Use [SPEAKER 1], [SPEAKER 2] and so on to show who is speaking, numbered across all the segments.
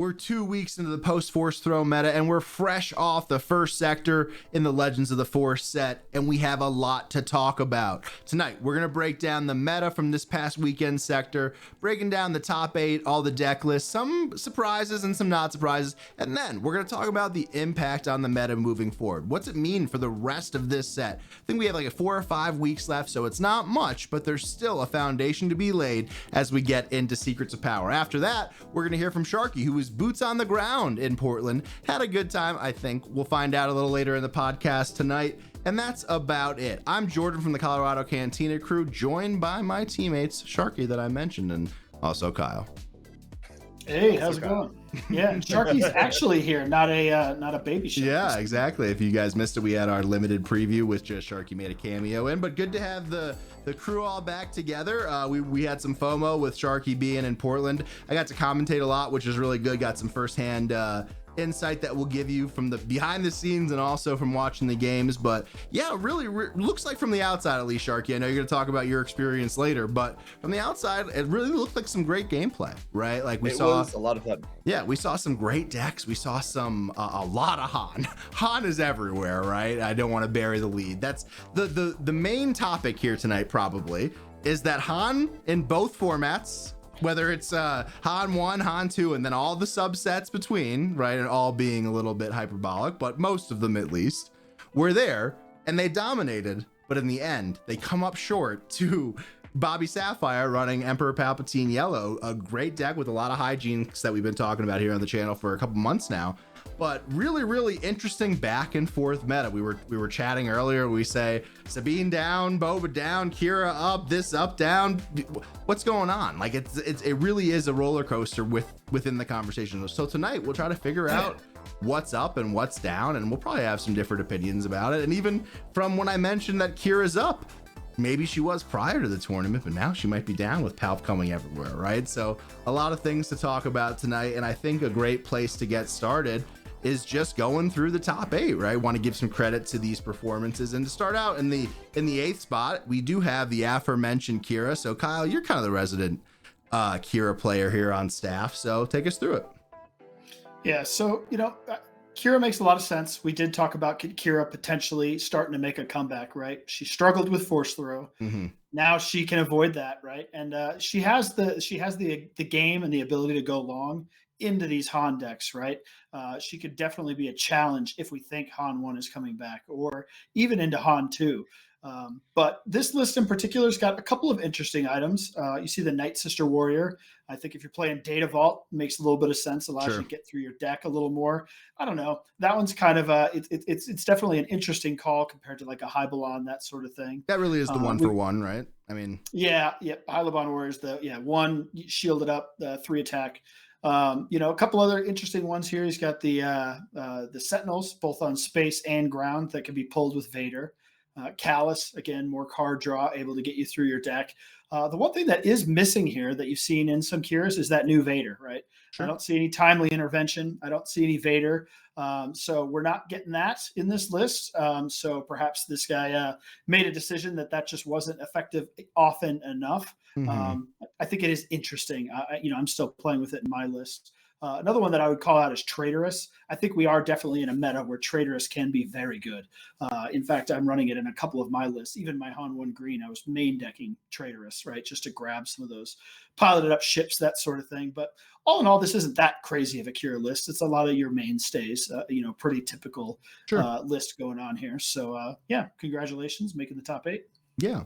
[SPEAKER 1] We're 2 weeks into the post-Force Throw meta, and we're fresh off the first sector in the Legends of the Force set, and we have a lot to talk about. Tonight, we're going to break down the meta from this past weekend sector, breaking down the top 8, all the deck lists, some surprises and some not surprises, and then we're going to talk about the impact on the meta moving forward. What's it mean for the rest of this set? I think we have like 4 or 5 weeks left, so it's not much, but there's still a foundation to be laid as we get into Secrets of Power. After that, we're going to hear from Sharkey, who is boots on the ground in Portland. Had a good time, I think. We'll find out a little later in the podcast tonight. And that's about it. I'm Jordan from the Colorado Cantina Crew, joined by my teammates, Sharkey, that I mentioned, and also Kyle.
[SPEAKER 2] Hey, how's it going? Yeah, Sharky's actually here, not a baby Sharky.
[SPEAKER 1] Yeah, exactly. If you guys missed it, we had our limited preview with just Sharkey made a cameo in, but good to have the crew all back together. We had some FOMO with Sharkey being in Portland. I got to commentate a lot, which is really good. Got some firsthand insight that we'll give you from the behind the scenes and also from watching the games. But yeah, really looks like from the outside, at least, Sharkey, I know you're going to talk about your experience later, but from the outside, it really looked like some great gameplay, right? Like it was
[SPEAKER 3] a lot of fun.
[SPEAKER 1] Yeah, we saw some great decks. We saw some a lot of Han. Han is everywhere, right? I don't want to bury the lead. That's the main topic here tonight, probably, is that Han in both formats, whether it's Han 1, Han 2, and then all the subsets between, right, and all being a little bit hyperbolic, but most of them at least, were there, and they dominated, but in the end, they come up short to Bobby Sapphire running Emperor Palpatine Yellow, a great deck with a lot of hygiene that we've been talking about here on the channel for a couple months now. But really interesting back and forth meta. We were chatting earlier. We say Sabine down, Boba down, Kira up, this up, down. What's going on? Like it really is a roller coaster within the conversation. So tonight we'll try to figure out what's up and what's down, and we'll probably have some different opinions about it. And even from when I mentioned that Kira's up, maybe she was prior to the tournament, but now she might be down with Palp coming everywhere, right? So a lot of things to talk about tonight, and I think a great place to get started is just going through the top 8, right? Want to give some credit to these performances, and to start out in the 8th spot, we do have the aforementioned Kira. So Kyle, you're kind of the resident Kira player here on staff, so take us through it.
[SPEAKER 2] Yeah, so Kira makes a lot of sense. We did talk about Kira potentially starting to make a comeback, right? She struggled with Force Throw. Mm-hmm. Now she can avoid that, right? And she has the game and the ability to go long into these Han decks, right? She could definitely be a challenge if we think Han 1 is coming back, or even into Han 2. But this list in particular has got a couple of interesting items. You see the Night Sister Warrior. I think if you're playing Data Vault, it makes a little bit of sense, allows you to get through your deck a little more. I don't know. That one's kind of it's definitely an interesting call compared to like a Hybalon, that sort of thing.
[SPEAKER 1] That really is the one for one, right? I mean,
[SPEAKER 2] yeah. Hybalon Warriors, one shielded up, 3 attack. A couple other interesting ones here. He's got the Sentinels, both on space and ground, that can be pulled with Vader. Callus, again, more card draw, able to get you through your deck. The one thing that is missing here that you've seen in some Kiras is that new Vader, right? Sure. I don't see any timely intervention. I don't see any Vader. So we're not getting that in this list. So perhaps this guy made a decision that just wasn't effective often enough. Mm-hmm. I think it is interesting. I'm still playing with it in my list. Another one that I would call out is Traitorous. I think we are definitely in a meta where Traitorous can be very good. In fact, I'm running it in a couple of my lists. Even my Han 1 green, I was main decking Traitorous, right? Just to grab some of those piloted up ships, that sort of thing. But all in all, this isn't that crazy of a Kira list. It's a lot of your mainstays, pretty typical list going on here. So congratulations, making the top 8.
[SPEAKER 1] Yeah.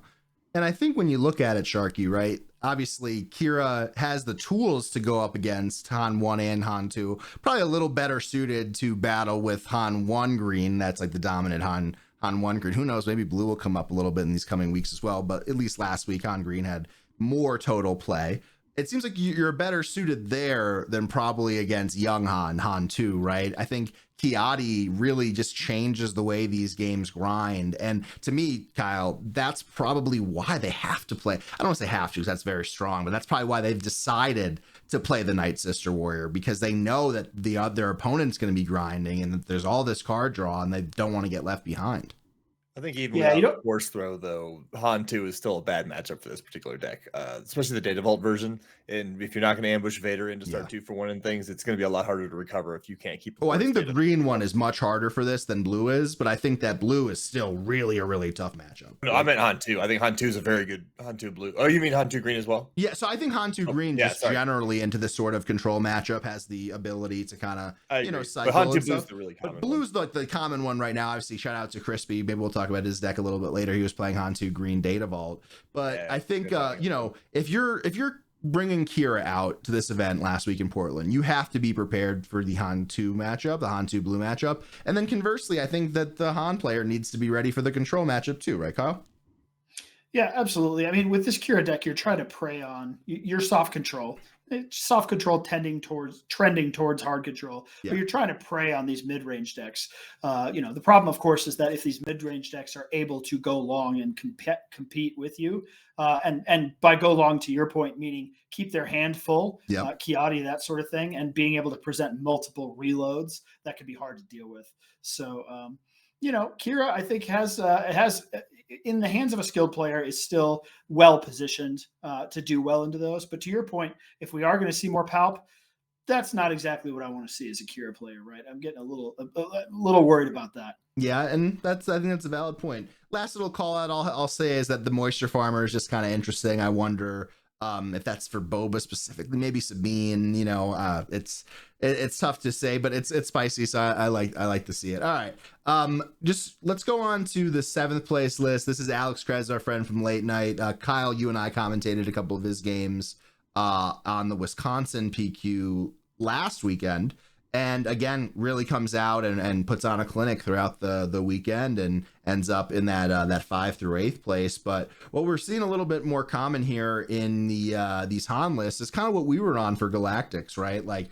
[SPEAKER 1] And I think when you look at it, Sharky, right, obviously Kira has the tools to go up against Han 1 and Han 2, probably a little better suited to battle with Han 1 green. That's like the dominant Han 1 green. Who knows, maybe blue will come up a little bit in these coming weeks as well, but at least last week Han green had more total play. It seems like you're better suited there than probably against young Han 2, right? I think Kiadi really just changes the way these games grind. And to me, Kyle, that's probably why they have to play. I don't want to say have to, because that's very strong, but that's probably why they've decided to play the Night Sister Warrior, because they know that their opponent's going to be grinding and that there's all this card draw and they don't want to get left behind.
[SPEAKER 3] I think even
[SPEAKER 2] Yeah, you
[SPEAKER 3] without
[SPEAKER 2] don't.
[SPEAKER 3] Force Throw, though, Han 2 is still a bad matchup for this particular deck, especially the Data Vault version. And if you're not going to ambush Vader into start 2-for-1 and things, it's going to be a lot harder to recover if you can't keep
[SPEAKER 1] I think the green one is much harder for this than blue is, but I think that blue is still really a really tough matchup.
[SPEAKER 3] No, I meant Han 2. I think Han 2 is a very good Han 2 blue. Oh, you mean Han 2 green as well?
[SPEAKER 1] Yeah, so I think Han 2 green generally into this sort of control matchup has the ability to kind of, cycle.
[SPEAKER 3] But Han 2 blue is the really common
[SPEAKER 1] one. Blue's the common one right now. Obviously, shout out to Crispy. Maybe we'll talk about his deck a little bit later. He was playing Han 2 green Data Vault. But I think, if you're bringing Kira out to this event last week in Portland, you have to be prepared for the Han 2 matchup, the Han 2 blue matchup. And then conversely, I think that the Han player needs to be ready for the control matchup too, right, Kyle?
[SPEAKER 2] Yeah, absolutely. I mean, with this Kira deck, you're trying to prey on your soft control. Soft control trending towards hard control, but you're trying to prey on these mid-range decks. The problem, of course, is that if these mid-range decks are able to go long and compete with you, and by go long, to your point, meaning keep their hand full, Kiadi, that sort of thing, and being able to present multiple reloads, that can be hard to deal with. So, Kira, I think has in the hands of a skilled player is still well positioned to do well into those. But to your point, if we are going to see more Palp, that's not exactly what I want to see as a Kira player, right? I'm getting a little worried about that.
[SPEAKER 1] Yeah, and I think that's a valid point. Last little call out I'll say is that the Moisture Farmer is just kind of interesting. I wonder if that's for Boba specifically, maybe Sabine. It's tough to say, but it's spicy, so I like to see it. All right, just let's go on to the 7th place list. This is Alex Krez, our friend from Late Night. Kyle, you and I commentated a couple of his games on the Wisconsin PQ last weekend. And again, really comes out and puts on a clinic throughout the weekend and ends up in that 5 through 8th place. But what we're seeing a little bit more common here in these Han lists is kind of what we were on for Galactics, right? Like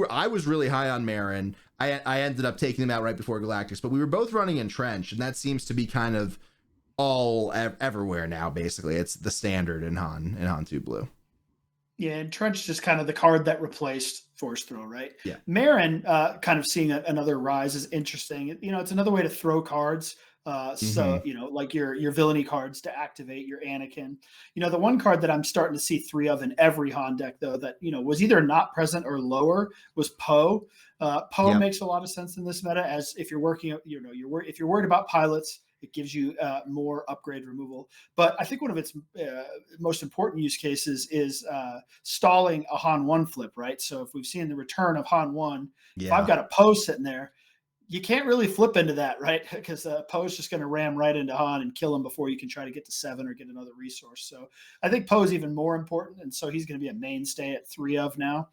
[SPEAKER 1] I was really high on Marin. I ended up taking them out right before Galactics, but we were both running Entrenched, and that seems to be kind of all everywhere now. Basically, it's the standard in Han 2 Blue.
[SPEAKER 2] Yeah, and Trench just kind of the card that replaced Force Throw, right?
[SPEAKER 1] Yeah.
[SPEAKER 2] Marin kind of seeing another rise is interesting. It's another way to throw cards. So, like your villainy cards to activate your Anakin. The one card that I'm starting to see 3 of in every Han deck, though, that, was either not present or lower was Poe. Poe makes a lot of sense in this meta, as if you're working, if you're worried about pilots, it gives you more upgrade removal. But I think one of its most important use cases is stalling a Han 1 flip, right? So if we've seen the return of Han 1, if I've got a Poe sitting there, you can't really flip into that, right? Because Poe's just going to ram right into Han and kill him before you can try to get to 7 or get another resource. So I think Poe's even more important, and so he's going to be a mainstay at 3 of now.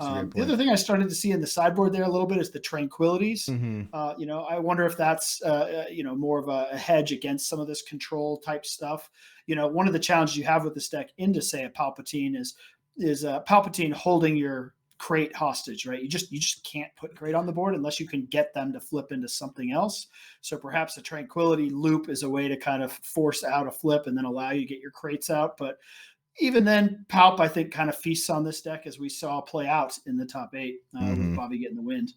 [SPEAKER 2] The other thing I started to see in the sideboard there a little bit is the Tranquilities. I wonder if that's more of a hedge against some of this control type stuff. One of the challenges you have with this deck into, say, a Palpatine is Palpatine holding your crate hostage, right? You just can't put crate on the board unless you can get them to flip into something else. So perhaps a Tranquility loop is a way to kind of force out a flip and then allow you to get your crates out. But even then, Palp, I think, kind of feasts on this deck, as we saw play out in the top 8 with Bobby getting the wind.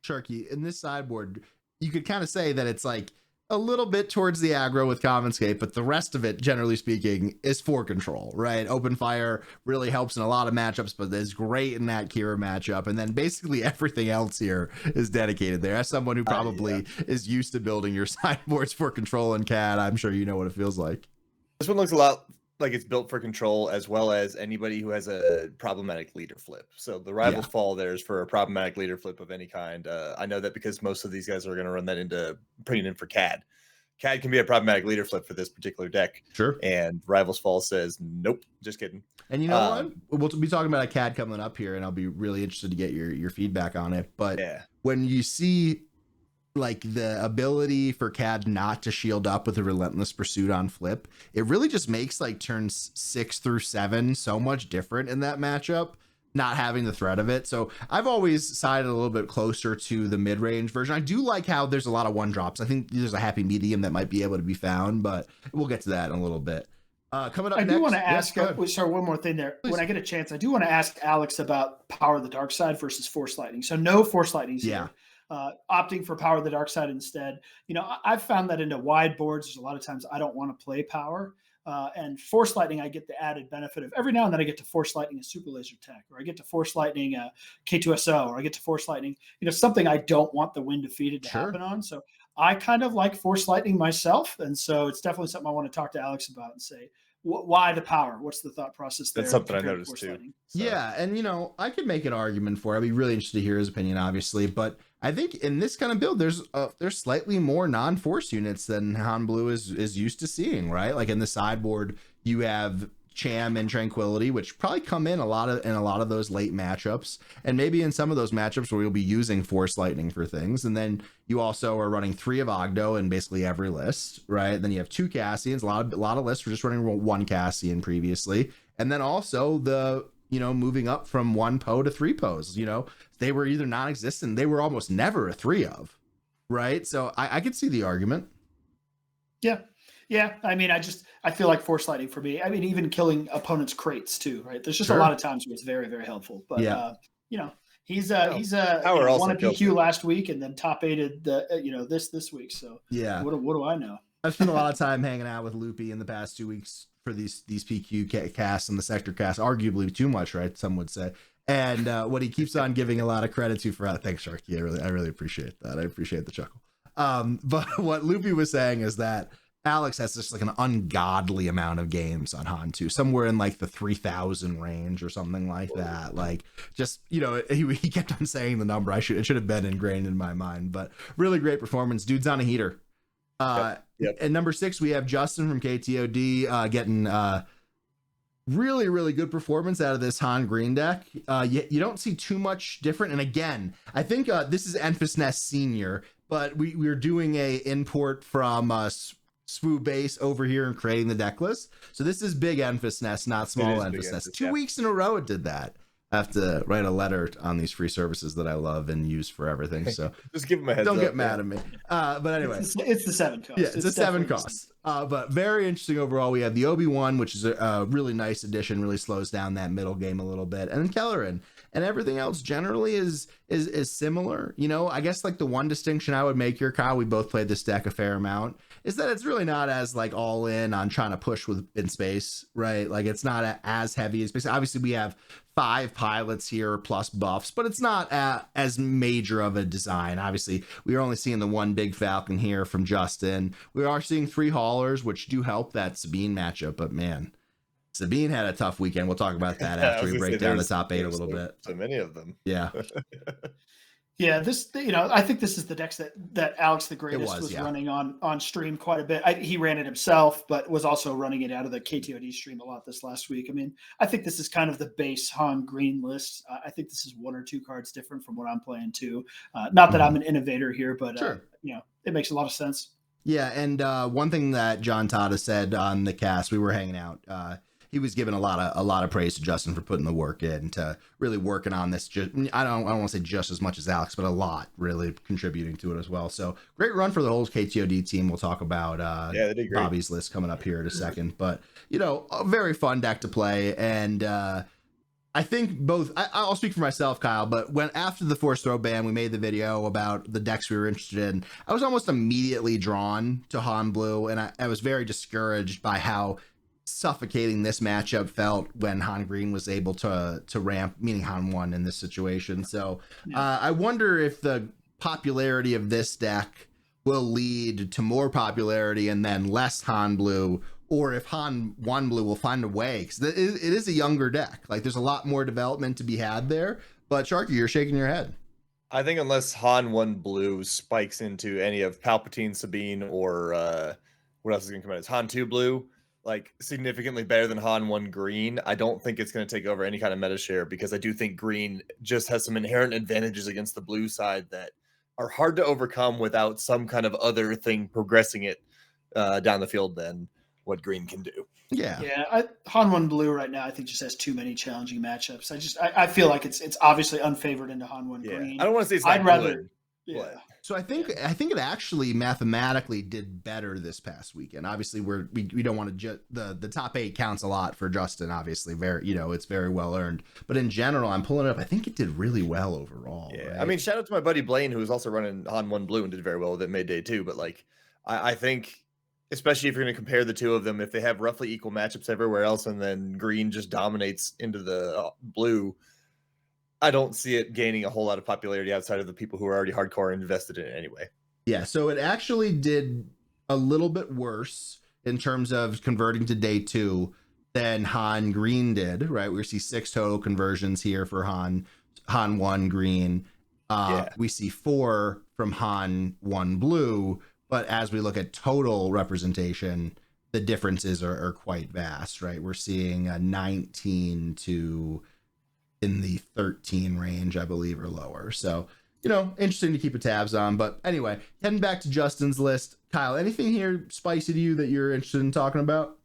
[SPEAKER 1] Sharkey, in this sideboard, you could kind of say that it's like a little bit towards the aggro with Confiscate, but the rest of it, generally speaking, is for control, right? Open Fire really helps in a lot of matchups, but is great in that Kira matchup. And then basically everything else here is dedicated there. As someone who probably is used to building your sideboards for control and CAD, I'm sure you know what it feels like.
[SPEAKER 3] This one looks a lot like it's built for control, as well as anybody who has a problematic leader flip. So the Rivals Fall there is for a problematic leader flip of any kind. I know that because most of these guys are going to run that into putting in for CAD. CAD can be a problematic leader flip for this particular deck.
[SPEAKER 1] Sure.
[SPEAKER 3] And Rivals Fall says, nope, just kidding.
[SPEAKER 1] And you know what? We'll be talking about a CAD coming up here, and I'll be really interested to get your feedback on it. But when you see like the ability for CAD not to shield up with a Relentless Pursuit on flip, it really just makes like turns 6 through 7 so much different in that matchup, not having the threat of it. So I've always sided a little bit closer to the mid-range version. I do like how there's a lot of 1-drops. I think there's a happy medium that might be able to be found, but we'll get to that in a little bit. Coming up
[SPEAKER 2] I
[SPEAKER 1] next,
[SPEAKER 2] do want to ask, sorry, one more thing there. Please. When I get a chance, I do want to ask Alex about Power of the Dark Side versus Force Lightning. So no Force Lightnings here. opting for power the dark side instead. I've found that into wide boards, there's a lot of times I don't want to play power. And Force Lightning, I get the added benefit of every now and then I get to Force Lightning a Super Laser Tech, or I get to Force Lightning a K2SO, or I get to Force Lightning, something I don't want the win defeated to happen on. So I kind of like Force Lightning myself. And so it's definitely something I want to talk to Alex about and say, why the power? What's the thought process there?
[SPEAKER 3] That's something I noticed too.
[SPEAKER 1] So. Yeah, and I could make an argument for it. I'd be really interested to hear his opinion, obviously, but I think in this kind of build, there's slightly more non-force units than Han Blue is used to seeing, right? Like in the sideboard, you have Cham and Tranquility, which probably come in a lot of those late matchups, and maybe in some of those matchups where you'll be using Force Lightning for things. And then you also are running 3 of Ogdo in basically every list, right? Then you have 2 Cassians. A lot of lists were just running 1 Cassian previously, and then also the moving up from 1 Poe to 3 Poes. They were either non-existent, they were almost never a 3 of, right? So I could see the argument. Yeah. I mean, I feel like Force Lightning for me. I mean, even killing opponents' crates too, right? There's just a lot of times where it's very, very helpful. But he's won a PQ last week and then top 8'd this week. So what do I know? I've spent a lot of time hanging out with Loopy in the past 2 weeks for these PQ casts and the Sector cast, arguably too much, right? Some would say. And what he keeps on giving a lot of credit to for thanks, Sharkey. I really appreciate that. I appreciate the chuckle. But what Loopy was saying is that Alex has just like an ungodly amount of games on Han 2, somewhere in like the 3,000 range or something like that. Like just, he kept on saying the number. It should have been ingrained in my mind, but really great performance. Dude's on a heater. At number 6, we have Justin from KTOD getting really, really good performance out of this Han Green deck. You don't see too much different. And again, I think this is Enfys Nest Senior, but we're doing a import from Swoo base over here and creating the deck list. So this is big Enfys Nest, not small Enfys Nest. 2 weeks in a row it did that. I have to write a letter on these free services that I love and use for everything. So
[SPEAKER 3] just give them a heads
[SPEAKER 1] don't
[SPEAKER 3] up,
[SPEAKER 1] get mad at me. But anyway,
[SPEAKER 2] it's the 7 cost.
[SPEAKER 1] Yeah, it's a 7 cost. But very interesting overall. We have the Obi-Wan, which is a really nice addition, really slows down that middle game a little bit. And then Kelleran. And everything else generally is similar. I guess like the one distinction I would make here, Kyle, we both played this deck a fair amount, is that it's really not as like all in on trying to push in space, right? Like it's not as heavy as space. Obviously we have 5 pilots here plus buffs, but it's not as major of a design. Obviously we are only seeing the 1 big Falcon here from Justin. We are seeing 3 haulers, which do help that Sabine matchup, but man, Sabine had a tough weekend. We'll talk about that after we break down the top 8 a little bit.
[SPEAKER 3] So many of them.
[SPEAKER 1] Yeah.
[SPEAKER 2] Yeah, this, I think this is the decks that Alex the Greatest was running on stream quite a bit. He ran it himself, but was also running it out of the KTOD stream a lot this last week. I mean, I think this is kind of the base Han Green list. I think this is 1 or 2 cards different from what I'm playing too. Not that I'm an innovator here, but
[SPEAKER 1] sure.
[SPEAKER 2] It makes a lot of sense.
[SPEAKER 1] Yeah, and one thing that John Tata said on the cast, we were hanging out. He was giving a lot of praise to Justin for putting the work in to really working on this. I don't want to say just as much as Alex, but a lot really contributing to it as well. So great run for the whole KTOD team. We'll talk about
[SPEAKER 3] they did great.
[SPEAKER 1] Bobby's list coming up here in a second, but a very fun deck to play. And I think both, I'll speak for myself, Kyle, but when after the Force Throw ban, we made the video about the decks we were interested in, I was almost immediately drawn to Han Blue, and I was very discouraged by how suffocating this matchup felt when Han Green was able to ramp, meaning Han 1 in this situation. So I wonder if the popularity of this deck will lead to more popularity and then less Han Blue, or if Han 1 Blue will find a way, because it is a younger deck. Like there's a lot more development to be had there. But Sharky, you're shaking your head.
[SPEAKER 3] I think unless Han 1 Blue spikes into any of Palpatine, Sabine, or what else is going to come out? It's Han 2 Blue, like significantly better than Han 1 Green. I don't think it's going to take over any kind of meta share, because I do think Green just has some inherent advantages against the blue side that are hard to overcome without some kind of other thing progressing it down the field than what Green can do.
[SPEAKER 2] Yeah. Han 1 Blue right now, I think just has too many challenging matchups. I feel like it's obviously unfavored into Han 1 Green.
[SPEAKER 3] I don't want to say it's not good.
[SPEAKER 2] Yeah.
[SPEAKER 1] So I think it actually mathematically did better this past weekend. Obviously, we don't want to the top 8 counts a lot for Justin. Obviously, very it's very well earned. But in general, I'm pulling it up. I think it did really well overall.
[SPEAKER 3] Yeah,
[SPEAKER 1] right?
[SPEAKER 3] I mean, shout out to my buddy Blaine, who was also running Han 1 Blue and did very well with it midday too. But like, I think, especially if you're going to compare the two of them, if they have roughly equal matchups everywhere else, and then green just dominates into the blue, I don't see it gaining a whole lot of popularity outside of the people who are already hardcore invested in it anyway.
[SPEAKER 1] Yeah, so it actually did a little bit worse in terms of converting to day 2 than Han Green did, right? We see 6 total conversions here for Han 1 Green. We see 4 from Han 1 Blue, but as we look at total representation, the differences are quite vast, right? We're seeing a 19 to in the 13 range, I believe, or lower. So, interesting to keep a tabs on. But anyway, heading back to Justin's list. Kyle, anything here spicy to you that you're interested in talking about?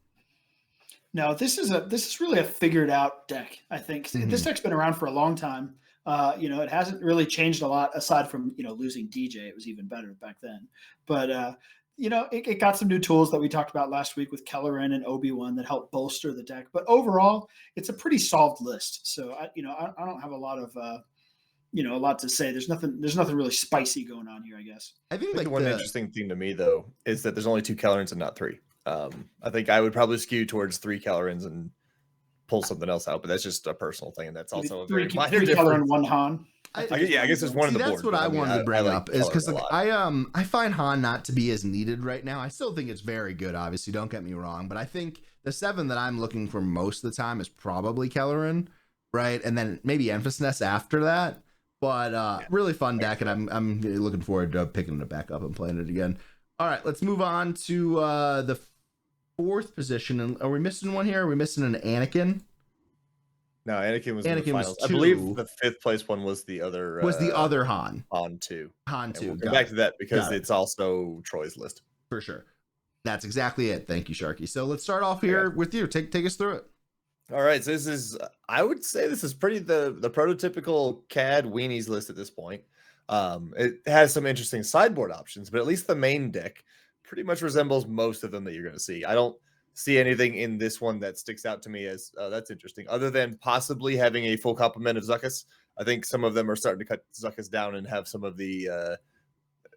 [SPEAKER 2] No, this is really a figured out deck, I think. This deck's been around for a long time. It hasn't really changed a lot aside from, losing DJ. It was even better back then. But, it got some new tools that we talked about last week with Kellerin and Obi-Wan that help bolster the deck. But overall, it's a pretty solved list. So, I don't have a lot of, a lot to say. There's nothing really spicy going on here, I guess.
[SPEAKER 1] I think
[SPEAKER 3] the one interesting thing to me, though, is that there's only 2 Kellerins and not 3. I think I would probably skew towards 3 Kellerins and pull something else out, but that's just a personal thing, and that's also a very minor difference. 3
[SPEAKER 2] Kellerin, 1 Han.
[SPEAKER 3] I guess there's one on the board.
[SPEAKER 1] That's what I wanted to bring up is because
[SPEAKER 3] I
[SPEAKER 1] I find Han not to be as needed right now. I still think it's very good, obviously, don't get me wrong, but I think the 7 that I'm looking for most of the time is probably Kellerin, right? And then maybe Emphasis after that. But really fun deck, and I'm looking forward to picking it back up and playing it again. All right, let's move on to the 4th position. And are we missing one here? Are we missing an Anakin?
[SPEAKER 3] No, Anakin was in the finals. I believe the 5th place one was the other.
[SPEAKER 1] Was the other Han?
[SPEAKER 3] Han 2.
[SPEAKER 1] Han 2.
[SPEAKER 3] We'll come back to that because it's also Troy's list.
[SPEAKER 1] For sure. That's exactly it. Thank you, Sharkey. So let's start off here with you. Take us through it.
[SPEAKER 3] All right, so this is, I would say this is pretty the prototypical CAD weenies list at this point. It has some interesting sideboard options, but at least the main deck pretty much resembles most of them that you're going to see. I don't see anything in this one that sticks out to me as that's interesting, other than possibly having a full complement of Zuckuss. I think some of them are starting to cut Zuckuss down and have some of the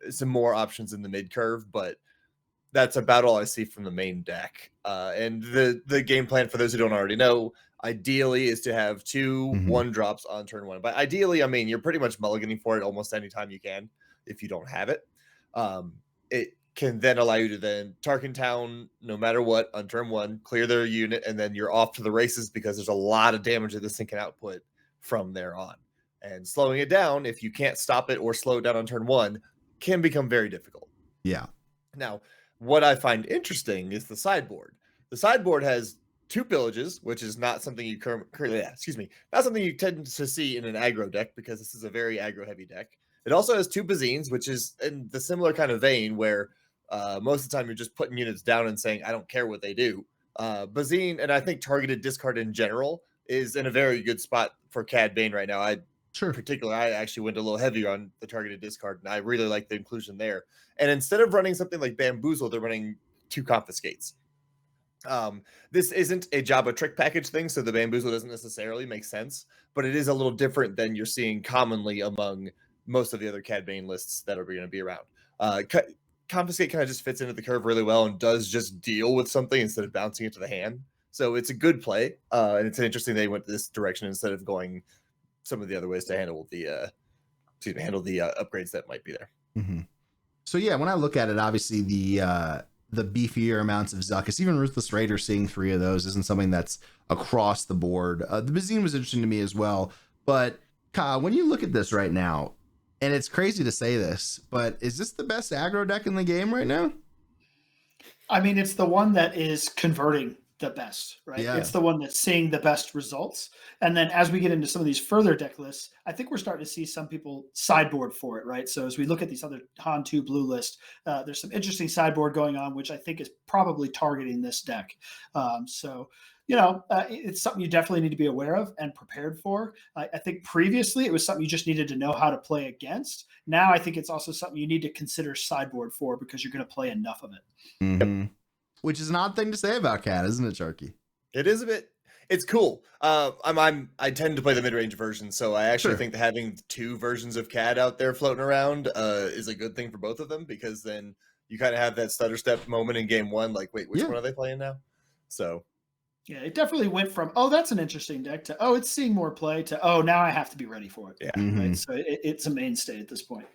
[SPEAKER 3] some more options in the mid curve, but that's about all I see from the main deck. And the game plan, for those who don't already know, ideally is to have 2 1-drops on turn 1. But ideally, I mean, you're pretty much mulliganing for it almost anytime you can if you don't have it. It can then allow you to then Tarkin Town, no matter what, on turn 1, clear their unit, and then you're off to the races because there's a lot of damage that this thing can output from there on. And slowing it down, if you can't stop it or slow it down on turn 1, can become very difficult.
[SPEAKER 1] Yeah.
[SPEAKER 3] Now, what I find interesting is the sideboard. The sideboard has 2 pillages, which is not something you not something you tend to see in an aggro deck because this is a very aggro heavy deck. It also has 2 Bazines, which is in the similar kind of vein where most of the time you're just putting units down and saying, I don't care what they do. Bazine, and I think targeted discard in general, is in a very good spot for Cad Bane right now. I actually went a little heavier on the targeted discard, and I really like the inclusion there. And instead of running something like Bamboozle, they're running 2 Confiscates. This isn't a Jabba trick package thing, so the Bamboozle doesn't necessarily make sense, but it is a little different than you're seeing commonly among most of the other Cad Bane lists that are going to be around. Confiscate kind of just fits into the curve really well and does just deal with something instead of bouncing it to the hand. So it's a good play, and it's interesting they went this direction instead of going some of the other ways to handle the upgrades that might be there.
[SPEAKER 1] So yeah, when I look at it, obviously the beefier amounts of Zuckuss, even Ruthless Raider, seeing 3 of those isn't something that's across the board. The Bazine was interesting to me as well, but Kyle, when you look at this right now, and it's crazy to say this, but is this the best aggro deck in the game right now?
[SPEAKER 2] I mean, it's the one that is converting the best, right?
[SPEAKER 1] Yeah.
[SPEAKER 2] It's the one that's seeing the best results. And then as we get into some of these further deck lists, I think we're starting to see some people sideboard for it, right? So as we look at these other Han 2 blue list, there's some interesting sideboard going on, which I think is probably targeting this deck. So it's something you definitely need to be aware of and prepared for. I think previously it was something you just needed to know how to play against. Now I think it's also something you need to consider sideboard for because you're going to play enough of it.
[SPEAKER 1] Mm-hmm. Which is an odd thing to say about Cat, isn't it, Sharkey?
[SPEAKER 3] It is a bit. It's cool. I tend to play the mid-range version, so I actually think that having 2 versions of CAD out there floating around is a good thing for both of them, because then you kind of have that stutter step moment in game 1, like, wait, which one are they playing now? So
[SPEAKER 2] yeah, it definitely went from, oh, that's an interesting deck, to, oh, it's seeing more play, to, oh, now I have to be ready for it.
[SPEAKER 3] Yeah.
[SPEAKER 2] Right? So it's a mainstay at this point.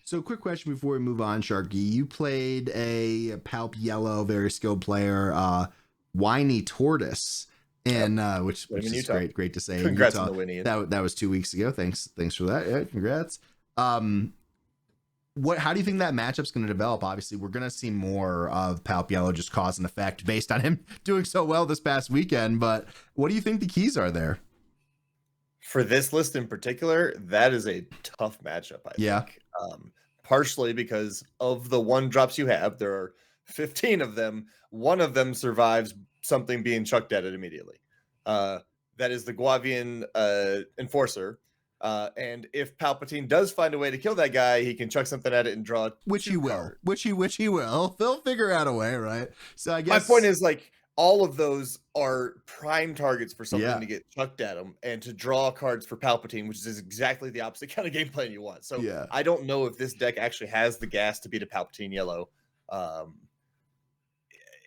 [SPEAKER 1] So quick question before we move on, Sharky. You played a Palp Yellow, very skilled player, Whiny Tortoise, and which is great to say.
[SPEAKER 3] Congrats on the winning.
[SPEAKER 1] That was 2 weeks ago. Thanks for that. Yeah, congrats. How do you think that matchup's going to develop? Obviously, we're going to see more of Palp Yellow, just cause and effect based on him doing so well this past weekend. But what do you think the keys are there?
[SPEAKER 3] For this list in particular, that is a tough matchup, I think. Partially because of the 1-drops you have. There are 15 of them. One of them survives something being chucked at it immediately. That is the Guavian Enforcer. And if Palpatine does find a way to kill that guy, he can chuck something at it and draw. Which he will.
[SPEAKER 1] They'll figure out a way, right? So I guess
[SPEAKER 3] my point is, like, all of those are prime targets for something to get chucked at them and to draw cards for Palpatine, which is exactly the opposite kind of game plan you want. So I don't know if this deck actually has the gas to beat a Palpatine Yellow,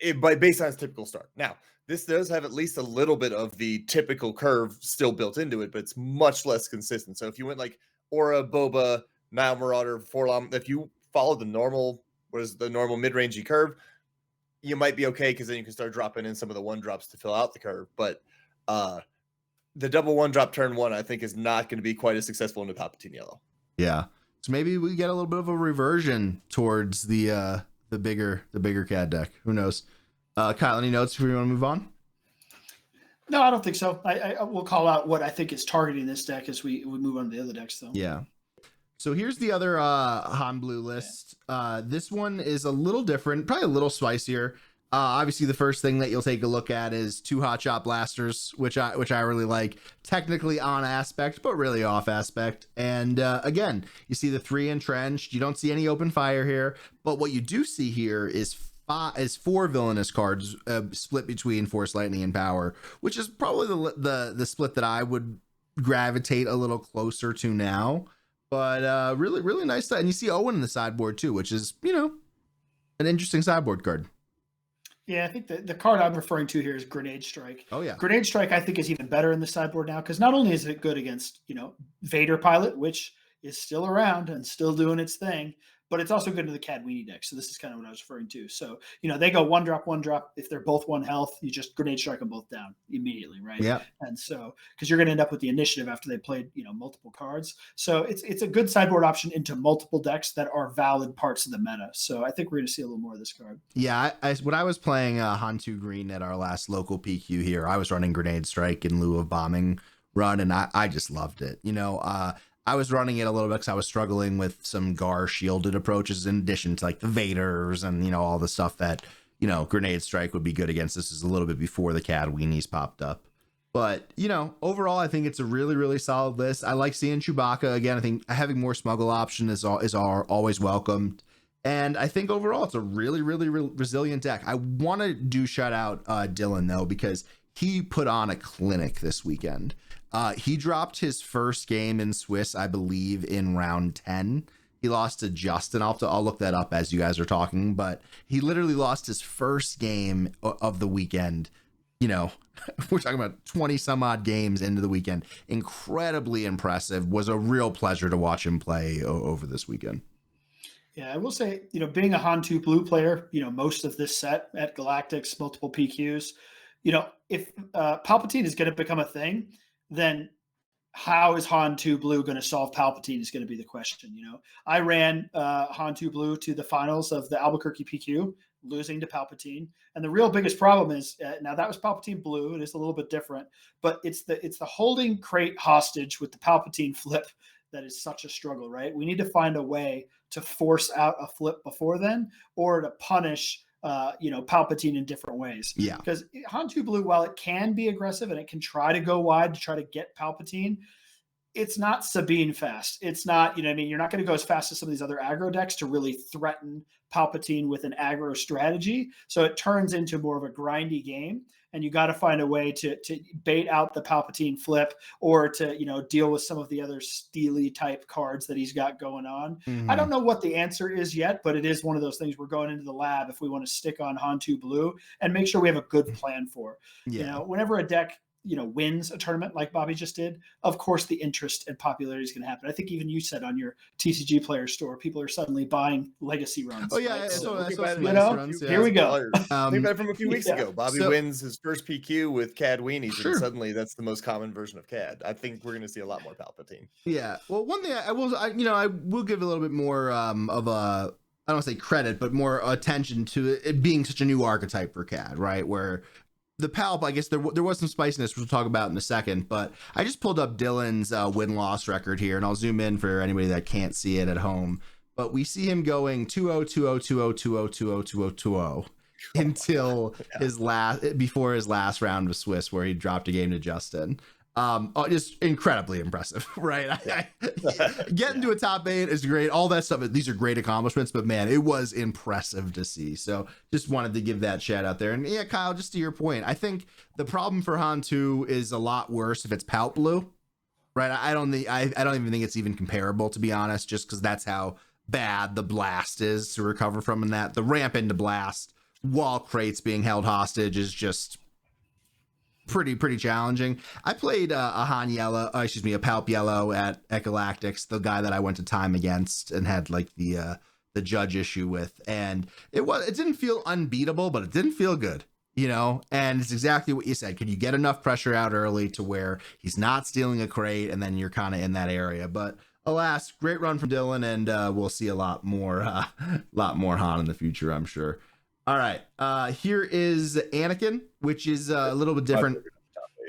[SPEAKER 3] based on its typical start. Now, this does have at least a little bit of the typical curve still built into it, but it's much less consistent. So if you went like Aura, Boba, Nile Marauder, Forlom, if you follow the normal mid-rangey curve, you might be okay, because then you can start dropping in some of the 1-drops to fill out the curve. But the double 1-drop turn 1, I think, is not going to be quite as successful in the Palpatine Yellow.
[SPEAKER 1] Yeah. So maybe we get a little bit of a reversion towards the bigger CAD deck. Who knows? Kyle, any notes before we want to move on?
[SPEAKER 2] No, I don't think so. I will call out what I think is targeting this deck as we move on to the other decks, though.
[SPEAKER 1] Yeah. So here's the other Han Blue list. This one is a little different, probably a little spicier. Obviously, the first thing that you'll take a look at is 2 Hotshot Blasters, which I really like. Technically on aspect, but really off aspect. And again, you see the 3 entrenched. You don't see any open fire here, but what you do see here is 4 villainous cards split between Force, Lightning, and Power, which is probably the split that I would gravitate a little closer to now. But really, really nice stuff. And you see Owen in the sideboard too, which is, an interesting sideboard card.
[SPEAKER 2] Yeah, I think the card I'm referring to here is Grenade Strike.
[SPEAKER 1] Oh, yeah.
[SPEAKER 2] Grenade Strike, I think, is even better in the sideboard now, because not only is it good against, Vader Pilot, which is still around and still doing its thing, but it's also good to the Cad Weenie deck. So this is kind of what I was referring to. So, they go 1-drop. If they're both 1 health, you just Grenade Strike them both down immediately, right?
[SPEAKER 1] Yeah.
[SPEAKER 2] And so, because you're going to end up with the initiative after they played, multiple cards. So it's a good sideboard option into multiple decks that are valid parts of the meta. So I think we're going to see a little more of this card.
[SPEAKER 1] Yeah, when I was playing Hantu Green at our last local PQ here, I was running Grenade Strike in lieu of Bombing Run, and I just loved it. I was running it a little bit because I was struggling with some Gar shielded approaches in addition to like the Vaders and, all the stuff that, Grenade Strike would be good against. This is a little bit before the Cad Weenies popped up. But, overall, I think it's a really, really solid list. I like seeing Chewbacca. Again, I think having more smuggle option is always welcomed. And I think overall, it's a really, really resilient deck. I want to do shout out Dylan, though, because he put on a clinic this weekend. He dropped his first game in Swiss, I believe, in round 10. He lost to Justin. I'll look that up as you guys are talking, but he literally lost his first game of the weekend. We're talking about 20 some odd games into the weekend. Incredibly impressive. Was a real pleasure to watch him play over this weekend.
[SPEAKER 2] Yeah, I will say, being a Han2 blue player, most of this set at Galactics, multiple PQs, if Palpatine is going to become a thing, then how is Han 2 Blue going to solve Palpatine is going to be the question. I ran Han 2 Blue to the finals of the Albuquerque PQ, losing to Palpatine. And the real biggest problem is now that was Palpatine Blue. It is a little bit different, but it's the holding crate hostage with the Palpatine flip that is such a struggle, right? We need to find a way to force out a flip before then, or to punish Palpatine in different ways.
[SPEAKER 1] Yeah.
[SPEAKER 2] Because Han2 Blue, while it can be aggressive and it can try to go wide to try to get Palpatine, it's not Sabine fast. It's not, you're not going to go as fast as some of these other aggro decks to really threaten Palpatine with an aggro strategy. So it turns into more of a grindy game. And you got to find a way to bait out the Palpatine flip, or to, deal with some of the other steely type cards that he's got going on. I don't know what the answer is yet, but it is one of those things we're going into the lab if we want to stick on Han2 Blue and make sure we have a good plan for.
[SPEAKER 1] Yeah.
[SPEAKER 2] Whenever a deck wins a tournament like Bobby just did, of course the interest and popularity is going to happen. I think even you said on your TCG player store, people are suddenly buying legacy runs.
[SPEAKER 1] Oh yeah,
[SPEAKER 2] right?
[SPEAKER 1] So
[SPEAKER 2] here we go.
[SPEAKER 3] Think about it from a few weeks ago. Bobby wins his first PQ with CAD weenies, and suddenly that's the most common version of CAD. I think we're going to see a lot more Palpatine.
[SPEAKER 1] Yeah. Well, one thing I will give a little bit more of a, I don't say credit, but more attention to it being such a new archetype for CAD, right? Where the Palp, I guess there was some spiciness, which we'll talk about in a second, but I just pulled up Dylan's win-loss record here, and I'll zoom in for anybody that can't see it at home. But we see him going 2-0, 2-0, 2-0, 2-0, 2-0, 2-0, 2-0 until before his last round of Swiss, where he dropped a game to Justin. Just incredibly impressive, right? Getting to a top 8 is great. All that stuff, these are great accomplishments, but man, it was impressive to see. So just wanted to give that shout out there. And yeah, Kyle, just to your point, I think the problem for Han2 is a lot worse if it's Palp Blue, right? I don't even think it's even comparable, to be honest, just because that's how bad the blast is to recover from. In that the ramp into blast while crates being held hostage is just pretty challenging. I played a Palp Yellow at Echolactics, the guy that I went to time against and had like the judge issue with, and it didn't feel unbeatable, but it didn't feel good, and it's exactly what you said. Can you get enough pressure out early to where he's not stealing a crate, and then you're kind of in that area? But alas, great run from Dylan, and we'll see a lot more Han in the future, I'm sure. All right, here is Anakin, which is a little bit different.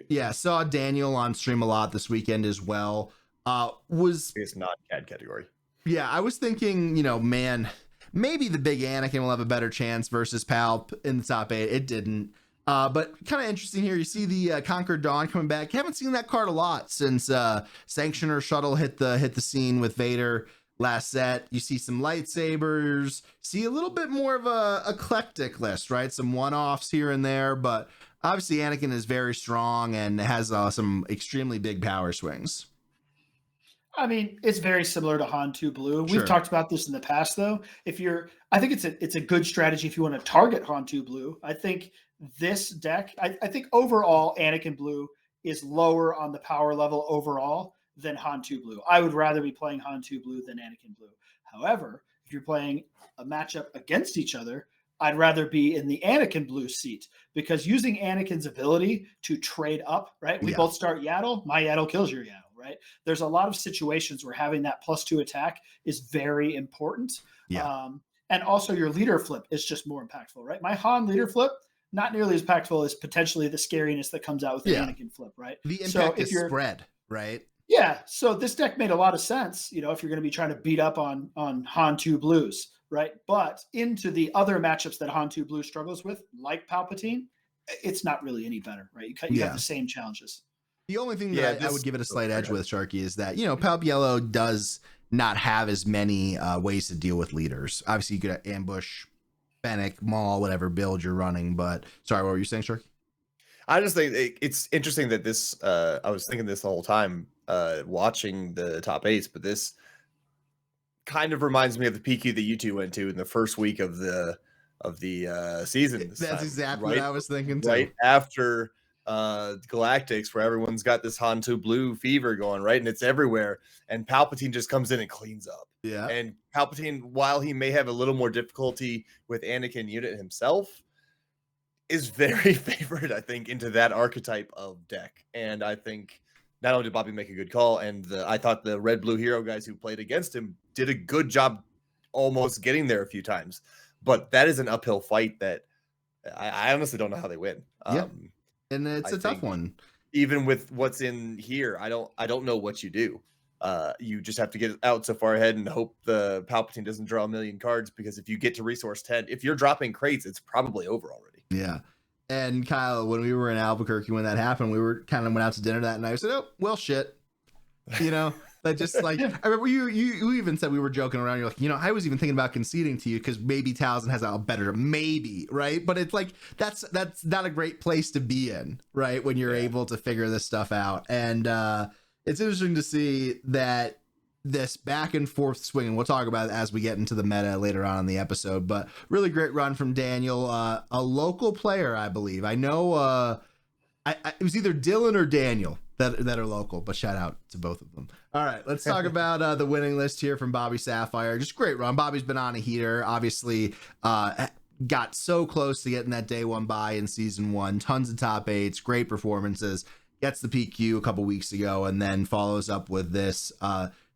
[SPEAKER 1] Yeah, saw Daniel on stream a lot this weekend as well. It's not CAD category. Yeah, I was thinking, man, maybe the big Anakin will have a better chance versus Palp in the top 8. It didn't. But kind of interesting here. You see the Conquered Dawn coming back. Haven't seen that card a lot since Sanctioner Shuttle hit the scene with Vader last set. You see some lightsabers, see a little bit more of a eclectic list, right? Some one-offs here and there, but obviously Anakin is very strong and has some extremely big power swings.
[SPEAKER 2] I mean, it's very similar to Han2 Blue. We've talked about this in the past, though. I think it's a good strategy if you want to target Han2 Blue. I think this deck, I think overall Anakin Blue is lower on the power level overall than Han2 Blue. I would rather be playing Han2 Blue than Anakin Blue. However, if you're playing a matchup against each other, I'd rather be in the Anakin Blue seat, because using Anakin's ability to trade up, right? We both start Yaddle. My Yaddle kills your Yaddle, right? There's a lot of situations where having that +2 attack is very important.
[SPEAKER 1] Yeah.
[SPEAKER 2] And also your leader flip is just more impactful, right? My Han leader flip, not nearly as impactful as potentially the scariness that comes out with the Anakin flip, right?
[SPEAKER 1] The impact is spread, right?
[SPEAKER 2] Yeah, so this deck made a lot of sense, if you're going to be trying to beat up on Han2 Blues, right? But into the other matchups that Han2 Blue struggles with, like Palpatine, it's not really any better, right? You have the same challenges.
[SPEAKER 1] The only thing that I would give it a slight edge with, Sharkey, is that, Palp Yellow does not have as many ways to deal with leaders. Obviously, you could ambush, Fennec, Maul, whatever build you're running, but sorry, what were you saying, Sharkey?
[SPEAKER 3] I just think it's interesting that this, I was thinking this the whole time, watching the top 8s, but this kind of reminds me of the PQ that you two went to in the first week of the season.
[SPEAKER 1] That's exactly what I was thinking too.
[SPEAKER 3] Right after Galactics, where everyone's got this Han2 Blue fever going, right? And it's everywhere. And Palpatine just comes in and cleans up.
[SPEAKER 1] Yeah.
[SPEAKER 3] And Palpatine, while he may have a little more difficulty with Anakin unit himself, is very favored, I think, into that archetype of deck. And I think not only did Bobby make a good call, and I thought the red blue hero guys who played against him did a good job almost getting there a few times. But that is an uphill fight that I honestly don't know how they win.
[SPEAKER 1] And it's a tough one.
[SPEAKER 3] Even with what's in here, I don't know what you do. You just have to get out so far ahead and hope the Palpatine doesn't draw a million cards, because if you get to resource 10, if you're dropping crates, it's probably over already.
[SPEAKER 1] Yeah. And Kyle, when we were in Albuquerque, when that happened, we were kind of went out to dinner that night. I said, oh, well, shit. That just like, I remember you even said, we were joking around. You're like, I was even thinking about conceding to you because maybe Taliesin has a better, maybe, right? But it's like, that's not a great place to be in, right? When you're able to figure this stuff out. And it's interesting to see that this back and forth swing, and we'll talk about it as we get into the meta later on in the episode, but really great run from Daniel, a local player, I believe. I know it was either Dylan or Daniel that are local, but shout out to both of them. All right, let's talk about the winning list here from Bobby Sapphire. Just great run. Bobby's been on a heater, obviously got so close to getting that day one bye in season 1, tons of top 8s, great performances, gets the PQ a couple weeks ago, and then follows up with this.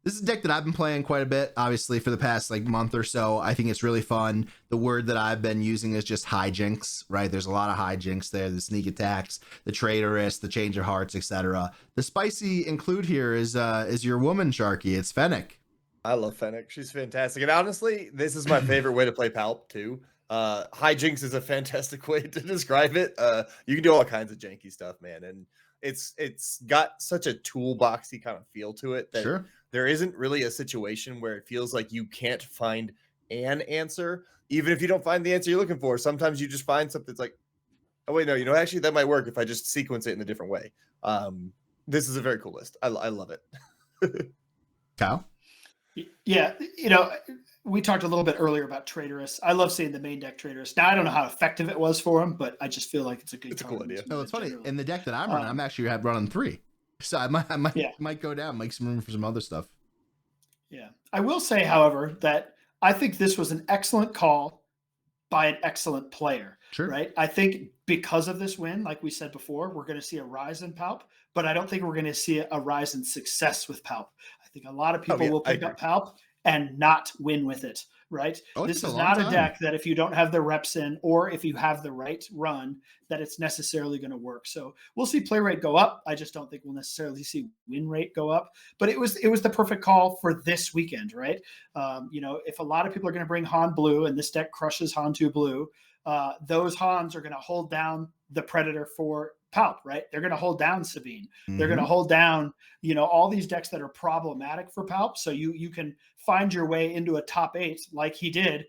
[SPEAKER 1] This is a deck that I've been playing quite a bit, obviously, for the past month or so. I think it's really fun. The word that I've been using is just hijinks, right? There's a lot of hijinks there. The sneak attacks, the traitorous, the change of hearts, etc. The spicy include here is your woman, Sharkey. It's Fennec.
[SPEAKER 3] I love Fennec. She's fantastic. And honestly, this is my favorite way to play Palp, too. Hijinks is a fantastic way to describe it. You can do all kinds of janky stuff, man. And it's got such a toolboxy kind of feel to it that
[SPEAKER 1] Sure.
[SPEAKER 3] There isn't really a situation where it feels like you can't find an answer. Even if you don't find the answer you're looking for, sometimes you just find something that's like, oh, wait, no, actually, that might work if I just sequence it in a different way. This is a very cool list. I love it.
[SPEAKER 1] Kyle?
[SPEAKER 2] Yeah, we talked a little bit earlier about traitorous. I love seeing the main deck traitorous. Now, I don't know how effective it was for him, but I just feel like it's a
[SPEAKER 3] cool idea.
[SPEAKER 1] No, it's funny. In the deck that I'm running, I'm actually running 3. So I might go down, make some room for some other stuff.
[SPEAKER 2] Yeah. I will say, however, that I think this was an excellent call by an excellent player.
[SPEAKER 1] Sure.
[SPEAKER 2] Right. I think because of this win, like we said before, we're going to see a rise in Palp, but I don't think we're going to see a rise in success with Palp. I think a lot of people will pick up Palp and not win with it. Right. This is not a deck that if you don't have the reps in, or if you have the right run, that it's necessarily going to work. So we'll see play rate go up. I just don't think we'll necessarily see win rate go up, but it was the perfect call for this weekend. Right. If a lot of people are going to bring Han blue and this deck crushes Han 2 blue, those Hans are going to hold down the Predator for Palp, right? They're going to hold down Sabine. Mm-hmm. They're going to hold down, all these decks that are problematic for Palp. So you can find your way into a top 8 like he did,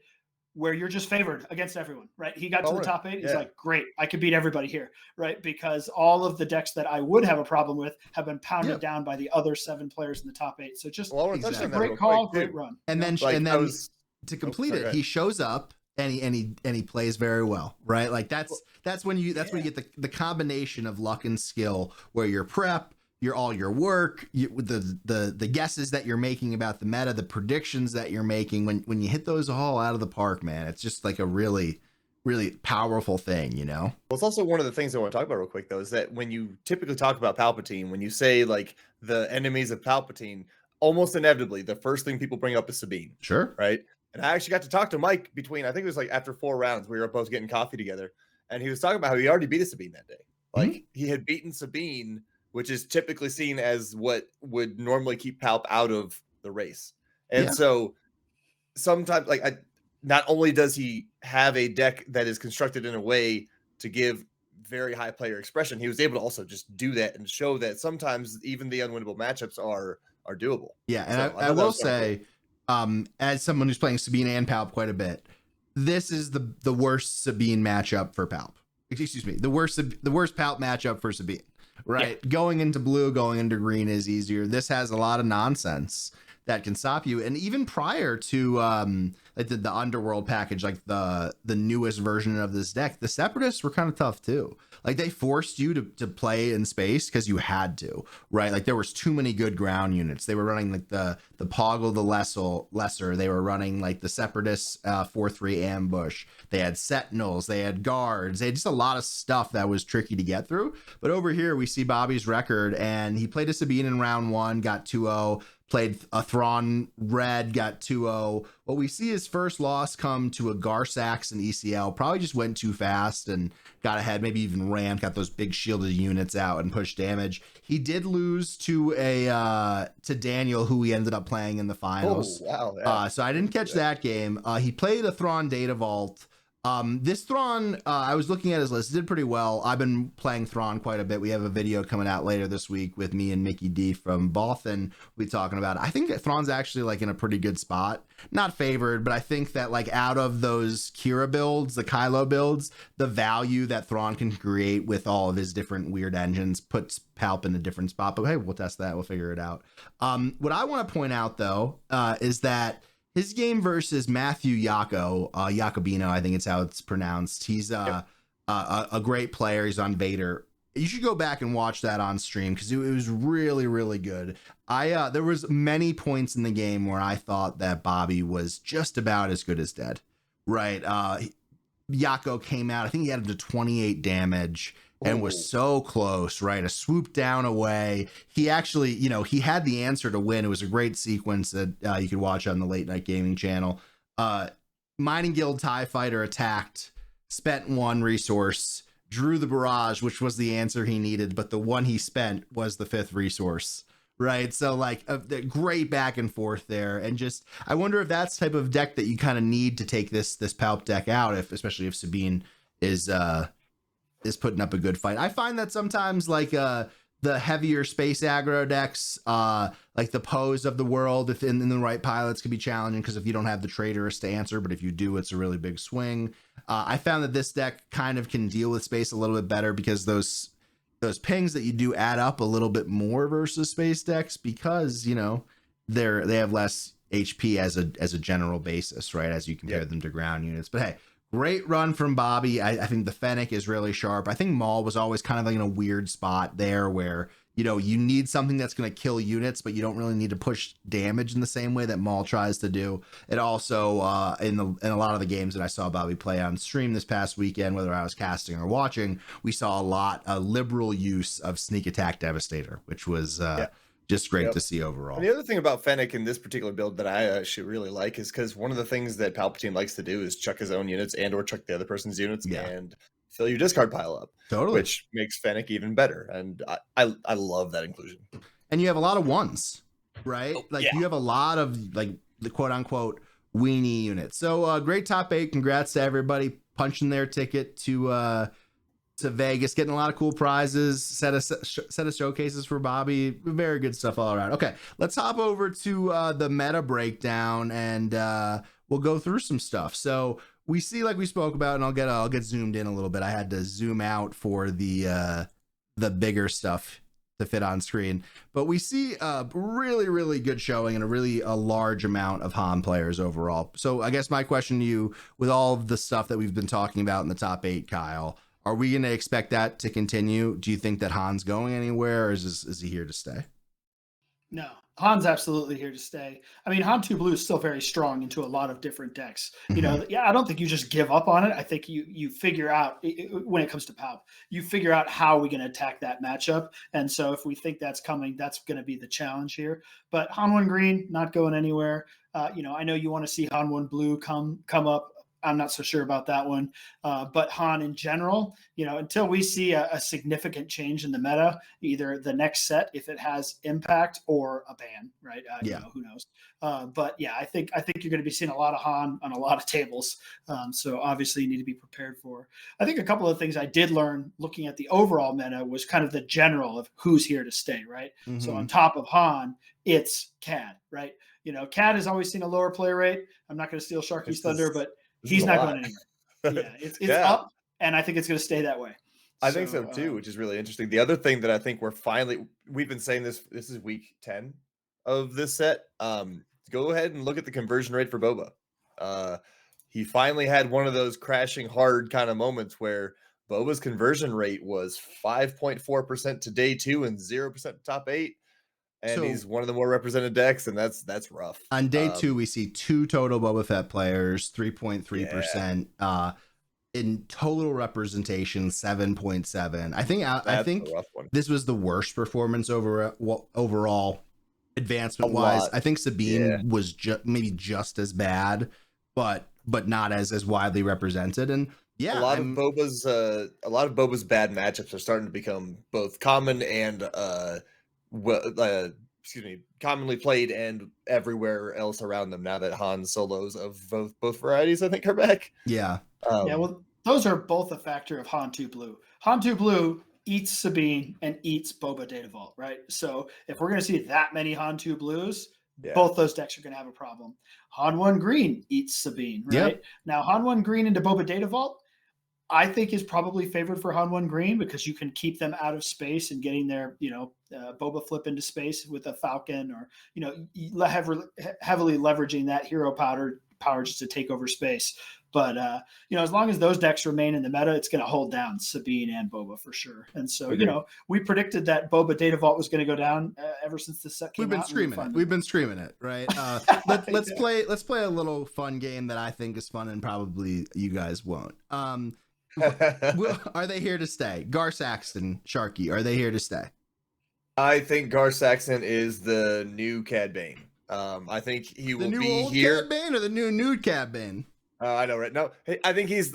[SPEAKER 2] where you're just favored against everyone, right? He got to the top 8. He's like, great, I could beat everybody here, right? Because all of the decks that I would have a problem with have been pounded down by the other 7 players in the top 8. So just a great call, great run.
[SPEAKER 1] And then to complete it, he shows up. And he plays very well, right? Like that's when you get the combination of luck and skill, where your prep, your work, the guesses that you're making about the meta, the predictions that you're making. When you hit those all out of the park, man, it's just like a really, really powerful thing, Well,
[SPEAKER 3] it's also one of the things I want to talk about real quick, though, is that when you typically talk about Palpatine, when you say like the enemies of Palpatine, almost inevitably the first thing people bring up is Sabine.
[SPEAKER 1] Sure,
[SPEAKER 3] right? And I actually got to talk to Mike I think it was after 4 rounds, we were both getting coffee together. And he was talking about how he already beat a Sabine that day. Like he had beaten Sabine, which is typically seen as what would normally keep Palp out of the race. And so sometimes not only does he have a deck that is constructed in a way to give very high player expression, he was able to also just do that and show that sometimes even the unwinnable matchups are doable.
[SPEAKER 1] Yeah. And so I will say, as someone who's playing Sabine and Palp quite a bit, this is the worst Sabine matchup for Palp. Excuse me, the worst Palp matchup for Sabine. Right, going into blue, going into green is easier. This has a lot of nonsense that can stop you, and even prior to the Underworld package, like the newest version of this deck, the Separatists were kind of tough too. Like they forced you to play in space because you had to, right? Like there was too many good ground units. They were running like the Poggle the Lesser. They were running like the Separatists 4/3 ambush. They had Sentinels. They had guards. They had just a lot of stuff that was tricky to get through. But over here we see Bobby's record, and he played a Sabine in round 1, got 2-0. played a Thrawn red, got 2-0. What we see his first loss come to a Garsax and ECL. Probably just went too fast and got ahead, maybe even ran, got those big shielded units out and pushed damage. He did lose to to Daniel, who he ended up playing in the finals.
[SPEAKER 3] Oh, wow. Yeah.
[SPEAKER 1] So I didn't catch that game. He played a Thrawn Data Vault. This Thrawn, I was looking at his list, did pretty well. I've been playing Thrawn quite a bit. We have a video coming out later this week with me and Mickey D from Bothan. We'll be talking about it. I think that Thrawn's actually like in a pretty good spot. Not favored, but I think that like out of those Kira builds, the Kylo builds, the value that Thrawn can create with all of his different weird engines puts Palp in a different spot. But hey, we'll test that. We'll figure it out. What I want to point out though, is that his game versus Matthew Jacobino, I think it's how it's pronounced. He's a great player. He's on Vader. You should go back and watch that on stream because it was really, really good. There was many points in the game where I thought that Bobby was just about as good as dead. Right. Yako came out. I think he had him to 28 damage. And was so close, right? A swoop down away. He actually, he had the answer to win. It was a great sequence that you could watch on the Late Night Gaming channel. Mining Guild TIE Fighter attacked, spent 1 resource, drew the barrage, which was the answer he needed, but the one he spent was the 5th resource, right? So like a great back and forth there. And just, I wonder if that's the type of deck that you kind of need to take this Palp deck out, especially if Sabine is putting up a good fight. I find that sometimes like the heavier space aggro decks, like the Pose of the world, if in the right pilots, can be challenging because if you don't have the traitorous to answer, but if you do, it's a really big swing. I found that this deck kind of can deal with space a little bit better because those pings that you do add up a little bit more versus space decks because they have less HP as a general basis, right? As you compare them to ground units. But hey, great run from Bobby. I think the Fennec is really sharp. I think Maul was always kind of like in a weird spot there where, you need something that's going to kill units, but you don't really need to push damage in the same way that Maul tries to do. It also, in a lot of the games that I saw Bobby play on stream this past weekend, whether I was casting or watching, we saw a liberal use of Sneak Attack Devastator, which was just great to see overall.
[SPEAKER 3] And the other thing about Fennec in this particular build that I actually really like is because one of the things that Palpatine likes to do is chuck his own units and or chuck the other person's units and fill your discard pile up.
[SPEAKER 1] Totally.
[SPEAKER 3] Which makes Fennec even better. And I love that inclusion.
[SPEAKER 1] And you have a lot of ones, right? You have a lot of like the quote unquote weenie units. So great top 8. Congrats to everybody punching their ticket to Vegas, getting a lot of cool prizes, set of showcases for Bobby. Very good stuff all around. Okay, let's hop over to the meta breakdown and we'll go through some stuff. So we see, like we spoke about, and I'll get zoomed in a little bit. I had to zoom out for the bigger stuff to fit on screen, but we see a really, really good showing and a large amount of Han players overall. So I guess my question to you, with all of the stuff that we've been talking about in the top 8, Kyle, are we going to expect that to continue? Do you think that Han's going anywhere, or is he here to stay?
[SPEAKER 2] No, Han's absolutely here to stay. I mean, Han 2 Blue is still very strong into a lot of different decks. I don't think you just give up on it. I think you figure out when it comes to Palp, you figure out how we're going to attack that matchup. And so if we think that's coming, that's going to be the challenge here. But Han 1 Green, not going anywhere. I know you want to see Han 1 Blue come up. I'm not so sure about that one. But Han in general, until we see a significant change in the meta, either the next set, if it has impact, or a ban, right? Who knows? But yeah, I think you're going to be seeing a lot of Han on a lot of tables. So obviously you need to be prepared for. I think a couple of things I did learn looking at the overall meta was kind of the general of who's here to stay, right? Mm-hmm. So on top of Han, it's Cad, right? Cad has always seen a lower play rate. I'm not going to steal Sharky's thunder, but he's not going anywhere. Yeah, it's up, and I think it's going to stay that way.
[SPEAKER 3] I think so too, which is really interesting. The other thing that I think we've been saying this is week 10 of this set. Go ahead and look at the conversion rate for Boba. He finally had one of those crashing hard kind of moments where Boba's conversion rate was 5.4% to day 2 and 0% to top 8. And he's one of the more represented decks, and that's rough.
[SPEAKER 1] On day 2, we see 2 total Boba Fett players, 3.3%. In total representation, 7.7. I think this was the worst performance overall advancement
[SPEAKER 3] A
[SPEAKER 1] wise.
[SPEAKER 3] lot.
[SPEAKER 1] I think Sabine
[SPEAKER 3] Yeah.
[SPEAKER 1] was maybe just as bad, but not as widely represented. And yeah,
[SPEAKER 3] A lot of Boba's bad matchups are starting to become both common and commonly played and everywhere else around them now that Han solos of both varieties I think are back.
[SPEAKER 1] yeah,
[SPEAKER 2] Yeah, well, those are both a factor of Han 2 Blue. Han 2 Blue eats Sabine and eats Boba Data Vault, right? So if we're going to see that many Han 2 Blues,
[SPEAKER 3] Yeah.
[SPEAKER 2] both those decks are going to have a problem. Han 1 Green eats Sabine, right?
[SPEAKER 1] Yep.
[SPEAKER 2] Now, Han 1 Green into Boba Data Vault, I think is probably favored for Han 1 Green because you can keep them out of space and getting their, Boba flip into space with a Falcon or, heavily leveraging that hero power just to take over space. But, as long as those decks remain in the meta, it's going to hold down Sabine and Boba for sure. And so, we predicted that Boba Data Vault was going to go down ever since the set came
[SPEAKER 1] We've been
[SPEAKER 2] out.
[SPEAKER 1] streaming it. We've been streaming it, right? Let's play a little fun game that I think is fun and probably you guys won't. Are they here to stay? Gar Saxton, Sharkey, are they here to stay?
[SPEAKER 3] I think Gar Saxon is the new Cad Bane. I think he will be here.
[SPEAKER 1] Cad Bane or the new nude Cad Bane?
[SPEAKER 3] I know, right? No, I think he's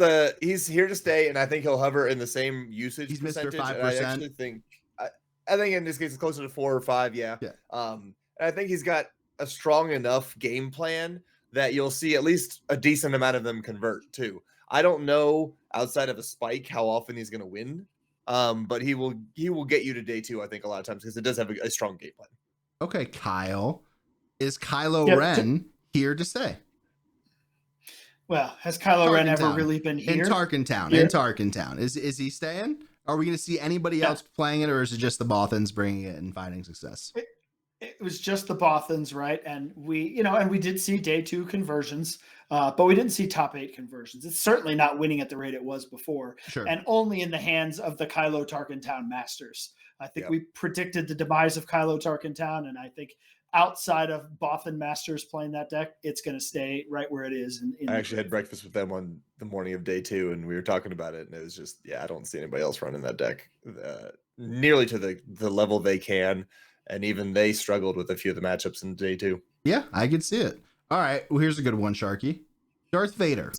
[SPEAKER 3] here to stay, and I think he'll hover in the same usage.
[SPEAKER 1] He's
[SPEAKER 3] percentage.
[SPEAKER 1] Mr. 5%.
[SPEAKER 3] And I actually think, I think in this case it's closer to 4 or 5. Yeah. And I think he's got a strong enough game plan that you'll see at least a decent amount of them convert too. I don't know outside of a spike how often he's going to win, but he will get you to day 2. I think a lot of times because it does have a strong game plan.
[SPEAKER 1] Okay, Kyle, is Kylo Ren here to stay?
[SPEAKER 2] Well, has Kylo Ren ever really been here?
[SPEAKER 1] In Tarkintown. Is he staying? Are we going to see anybody else playing it, or is it just the Bothans bringing it and finding success?
[SPEAKER 2] It was just the Bothans, right? And we did see day 2 conversions, but we didn't see top 8 conversions. It's certainly not winning at the rate it was before, and only in the hands of the Kylo Tarkintown masters. I think we predicted the demise of Kylo Tarkintown, and I think outside of Bothan masters playing that deck, it's going to stay right where it is.
[SPEAKER 3] I actually had breakfast with them on the morning of day 2, and we were talking about it, and it was just, I don't see anybody else running that deck nearly to the level they can. And even they struggled with a few of the matchups in day 2.
[SPEAKER 1] Yeah, I could see it. All right. Well, here's a good one, Sharky. Darth Vader.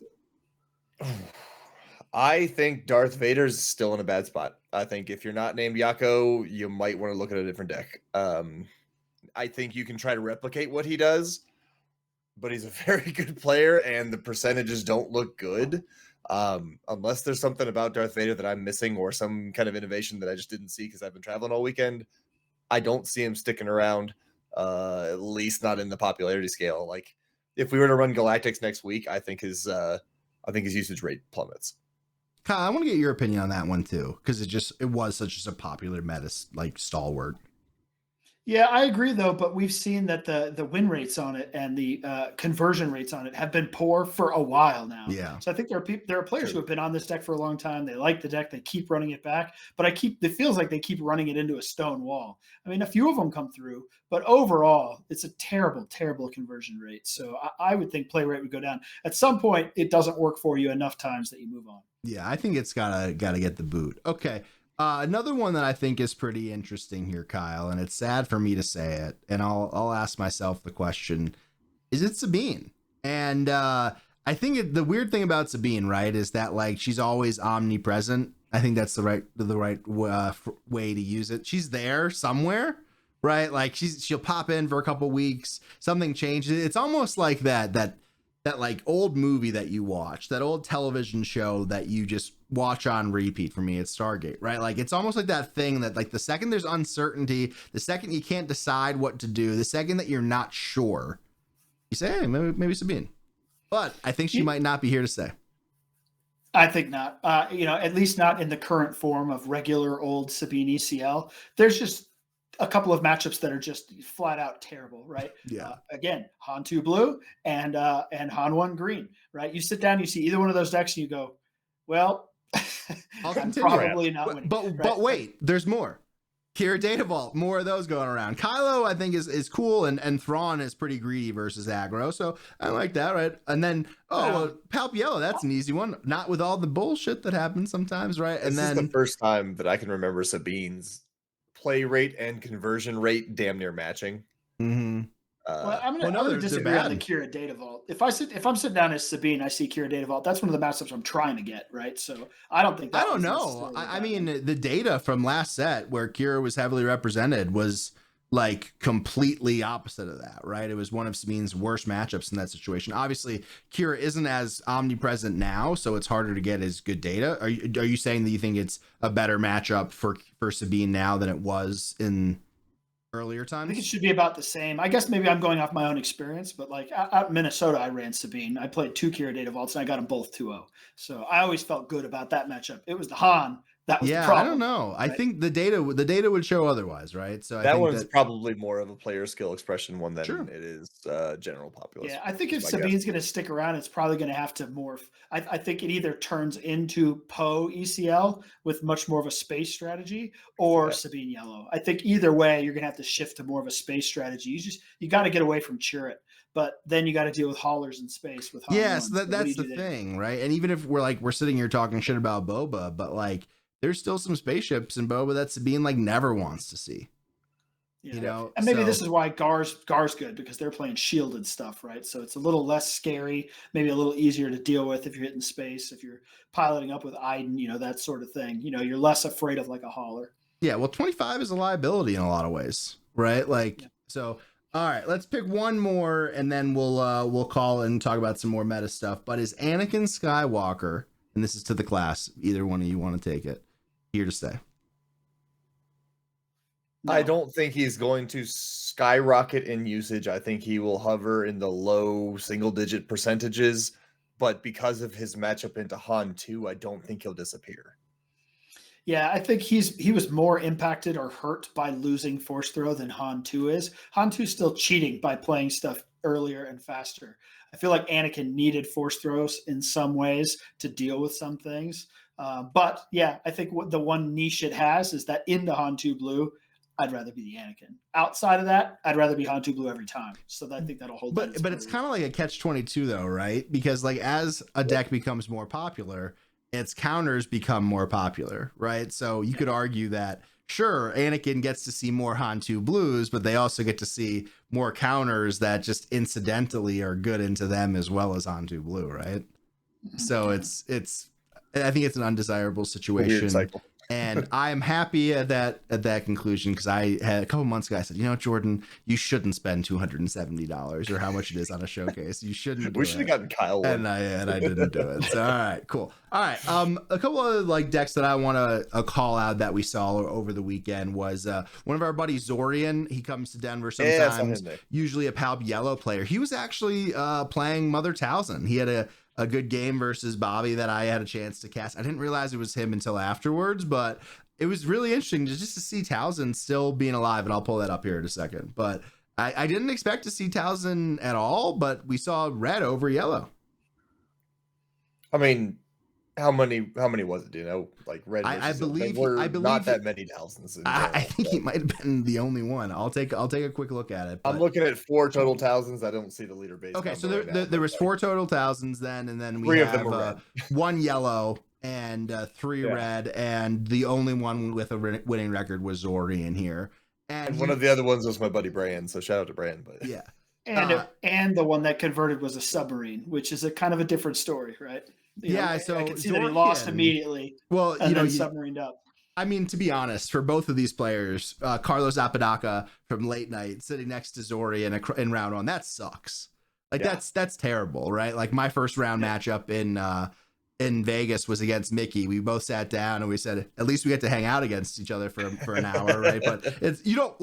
[SPEAKER 3] I think Darth Vader's still in a bad spot. I think if you're not named Yako, you might want to look at a different deck. I think you can try to replicate what he does, but he's a very good player, and the percentages don't look good. Unless there's something about Darth Vader that I'm missing or some kind of innovation that I just didn't see because I've been traveling all weekend. I don't see him sticking around, at least not in the popularity scale. Like if we were to run Galactics next week, I think his usage rate plummets.
[SPEAKER 1] Kyle, I want to get your opinion on that one too, because it was such a popular meta stalwart.
[SPEAKER 2] Yeah, I agree though, but we've seen that the win rates on it and the conversion rates on it have been poor for a while now.
[SPEAKER 1] Yeah.
[SPEAKER 2] So I think there are players who have been on this deck for a long time. They like the deck. They keep running it back, but it feels like they keep running it into a stone wall. I mean, a few of them come through, but overall, it's a terrible, terrible conversion rate. So I would think play rate would go down. At some point, it doesn't work for you enough times that you move on.
[SPEAKER 1] Yeah, I think it's gotta get the boot. Okay. Another one that I think is pretty interesting here, Kyle, and it's sad for me to say it, and I'll ask myself the question: is it Sabine? And I think the weird thing about Sabine, right, is that like she's always omnipresent. I think that's the right way to use it. She's there somewhere, right? Like she'll pop in for a couple weeks, something changes. It's almost like that like old movie that you watch, that old television show that you just watch on repeat. For me, it's Stargate, right? Like it's almost like that thing that like the second there's uncertainty, the second you can't decide what to do, the second that you're not sure, you say, hey, maybe Sabine. But I think she might not be here to stay.
[SPEAKER 2] I think not. At least not in the current form of regular old Sabine ECL. There's just a couple of matchups that are just flat out terrible, right?
[SPEAKER 1] Yeah.
[SPEAKER 2] Again, Han 2 Blue and Han 1 Green, right? You sit down, you see either one of those decks, and you go, well, I'm probably not winning.
[SPEAKER 1] But wait, there's more. Kira Data Vault, more of those going around. Kylo, I think, is cool, and Thrawn is pretty greedy versus aggro, so I like that, right? And then, Palp Yellow, that's an easy one. Not with all the bullshit that happens sometimes, right? And
[SPEAKER 3] this is the first time that I can remember Sabine's play rate and conversion rate damn near matching.
[SPEAKER 1] Mm-hmm.
[SPEAKER 2] Well, I'm
[SPEAKER 1] Well,
[SPEAKER 2] gonna
[SPEAKER 1] no,
[SPEAKER 2] I'm gonna
[SPEAKER 1] they're
[SPEAKER 2] disagree on the
[SPEAKER 1] bad.
[SPEAKER 2] Kira Data Vault. If I'm sitting down as Sabine, I see Kira Data Vault. That's one of the matchups I'm trying to get, right? So I don't think
[SPEAKER 1] I
[SPEAKER 2] that
[SPEAKER 1] don't
[SPEAKER 2] was
[SPEAKER 1] know.
[SPEAKER 2] necessarily a
[SPEAKER 1] I
[SPEAKER 2] bad
[SPEAKER 1] mean,
[SPEAKER 2] one.
[SPEAKER 1] the data from last set where Kira was heavily represented was like completely opposite of that, right? It was one of Sabine's worst matchups in that situation. Obviously, Kira isn't as omnipresent now, so it's harder to get as good data. Are you saying that you think it's a better matchup for Sabine now than it was in earlier
[SPEAKER 2] I think it
[SPEAKER 1] times?
[SPEAKER 2] should be about the same. I guess maybe I'm going off my own experience, but like out in Minnesota, I ran Sabine. I played 2 Kira Data Vaults and I got them both 2-0. So I always felt good about that matchup. It was the Han that was the
[SPEAKER 1] Yeah, I don't
[SPEAKER 2] problem.
[SPEAKER 1] know. I
[SPEAKER 2] Right?
[SPEAKER 1] think the data would show otherwise, right? So I
[SPEAKER 3] That
[SPEAKER 1] think
[SPEAKER 3] one's
[SPEAKER 1] that
[SPEAKER 3] probably more of a player skill expression one than
[SPEAKER 1] sure.
[SPEAKER 3] it is general populace.
[SPEAKER 2] Yeah, I think
[SPEAKER 3] Is
[SPEAKER 2] if
[SPEAKER 3] my guess.
[SPEAKER 2] Sabine's going to stick around, it's probably going to have to morph. I think it either turns into Poe ECL with much more of a space strategy, or
[SPEAKER 3] Yeah.
[SPEAKER 2] Sabine Yellow. I think either way, you're going to have to shift to more of a space strategy. You got to get away from Chirrut, but then you got to deal with haulers in space with Han
[SPEAKER 1] Yeah,
[SPEAKER 2] One.
[SPEAKER 1] so
[SPEAKER 2] So what do
[SPEAKER 1] that's
[SPEAKER 2] you
[SPEAKER 1] the
[SPEAKER 2] do there?
[SPEAKER 1] thing, right? And even if we're sitting here talking shit about Boba, but like there's still some spaceships in Boba that Sabine like never wants to see. You
[SPEAKER 2] Yeah,
[SPEAKER 3] Yep.
[SPEAKER 1] know,
[SPEAKER 2] and maybe
[SPEAKER 1] so
[SPEAKER 2] this is why Gar's good because they're playing shielded stuff, right? So it's a little less scary, maybe a little easier to deal with if you're hitting space, if you're piloting up with Iden, that sort of thing. You're less afraid of like a hauler.
[SPEAKER 1] yeah, well 25 is a liability in a lot of ways, right? Like
[SPEAKER 2] Yeah.
[SPEAKER 1] so all right, let's pick one more and then we'll call and talk about some more meta stuff. But is Anakin Skywalker, and this is to the class, either one of you want to take it, here to stay?
[SPEAKER 2] No.
[SPEAKER 3] I don't think he's going to skyrocket in usage. I think he will hover in the low single-digit percentages. But because of his matchup into Han 2, I don't think he'll disappear.
[SPEAKER 2] Yeah, I think he was more impacted or hurt by losing Force Throw than Han 2 is. Han 2 is still cheating by playing stuff earlier and faster. I feel like Anakin needed Force Throws in some ways to deal with some things. But yeah, I think what the one niche it has is that into Han 2 Blue, I'd rather be the Anakin. Outside of that, I'd rather be Han 2 Blue every time. So I think that'll hold that.
[SPEAKER 1] But it's kind of like a catch-22 though, right? Because like as a deck becomes more popular, its counters become more popular, right? So you could argue that sure, Anakin gets to see more Han 2 blues, but they also get to see more counters that just incidentally are good into them as well as Han 2 blue, right? So it's I think it's an undesirable
[SPEAKER 3] Weird
[SPEAKER 1] situation.
[SPEAKER 3] cycle.
[SPEAKER 1] And I'm happy at that conclusion because I had a couple months ago I said, Jordan, you shouldn't spend $270 or how much it is on a showcase. You shouldn't.
[SPEAKER 3] We should have gotten Kyle one.
[SPEAKER 1] And I didn't do it. So all right, cool. All right. A couple of like decks that I want to call out that we saw over the weekend was one of our buddies Zorian. He comes to Denver sometimes. Usually a Palp Yellow player. He was actually playing Mother Talzin. He had a good game versus Bobby that I had a chance to cast. I didn't realize it was him until afterwards, but it was really interesting just to see Talzin still being alive, and I'll pull that up here in a second. But I didn't expect to see Talzin at all, but we saw red over yellow.
[SPEAKER 3] I mean, how many was it? Do you know? Like red.
[SPEAKER 1] I believe
[SPEAKER 3] not that many Talzins.
[SPEAKER 1] I think he might have been the only one. I'll take a quick look at it.
[SPEAKER 3] I'm looking at 4 total Talzins. I don't see the leader base.
[SPEAKER 1] Okay, so there was 4 total Talzins then, and then we
[SPEAKER 3] 3
[SPEAKER 1] have
[SPEAKER 3] of them are
[SPEAKER 1] 1 yellow and 3 red, and the only one with a winning record was Zorian here.
[SPEAKER 3] And one of the other ones was my buddy Brand, so shout out to Brand. But
[SPEAKER 1] yeah,
[SPEAKER 2] and the one that converted was a submarine, which is a kind of a different story, right?
[SPEAKER 1] So
[SPEAKER 2] I can see that he lost immediately.
[SPEAKER 1] Well,
[SPEAKER 2] and then submarined up.
[SPEAKER 1] I mean, to be honest, for both of these players, Carlos Apodaca from Late Night sitting next to Zori in round 1, that sucks. Like that's terrible, right? Like my first round matchup in Vegas was against Mickey. We both sat down and we said, at least we get to hang out against each other for an hour, right? But it's you don't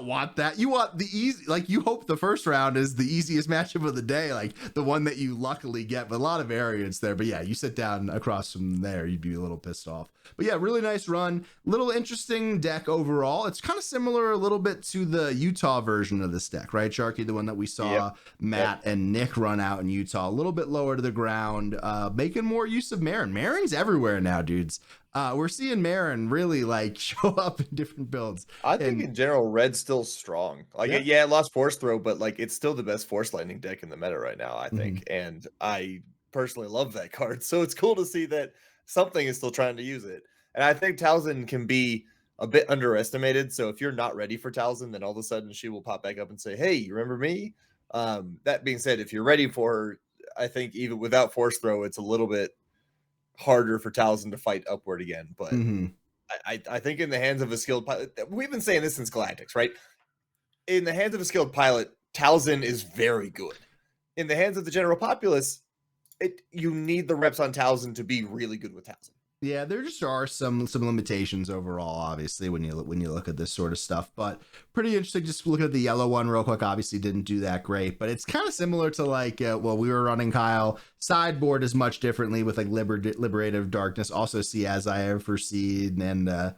[SPEAKER 1] want that. You want the easy, like you hope the first round is the easiest matchup of the day, like the one that you luckily get, but a lot of variance there. But yeah, you sit down across from there, you'd be a little pissed off. But yeah, really nice run. Little interesting deck overall. It's kind of similar a little bit to the Utah version of this deck, right? Sharkey, the one that we saw Matt and Nick run out in Utah, a little bit lower to the ground, making more use of Marin. Marin's everywhere now, dudes. We're seeing Marin really like show up in different builds.
[SPEAKER 3] I think in general, red's still strong. Like, it lost Force Throw, but like it's still the best Force Lightning deck in the meta right now, I think. And I personally love that card. So it's cool to see that something is still trying to use it. And I think Talzin can be a bit underestimated. So if you're not ready for Talzin, then all of a sudden she will pop back up and say, hey, you remember me? That being said, if you're ready for her, I think even without Force Throw, it's a little bit harder for Talzin to fight upward again. But I think in the hands of a skilled pilot, we've been saying this since Galactics, right? In the hands of a skilled pilot, Talzin is very good. In the hands of the general populace, you need the reps on Talzin to be really good with Talzin.
[SPEAKER 1] Yeah, there just are some limitations overall, obviously, when you look at this sort of stuff. But pretty interesting. Just looking at the yellow one real quick. Obviously, didn't do that great, but it's kind of similar to like we were running Kyle. Sideboard is much differently with like Liberative Darkness, also see as I ever seen, and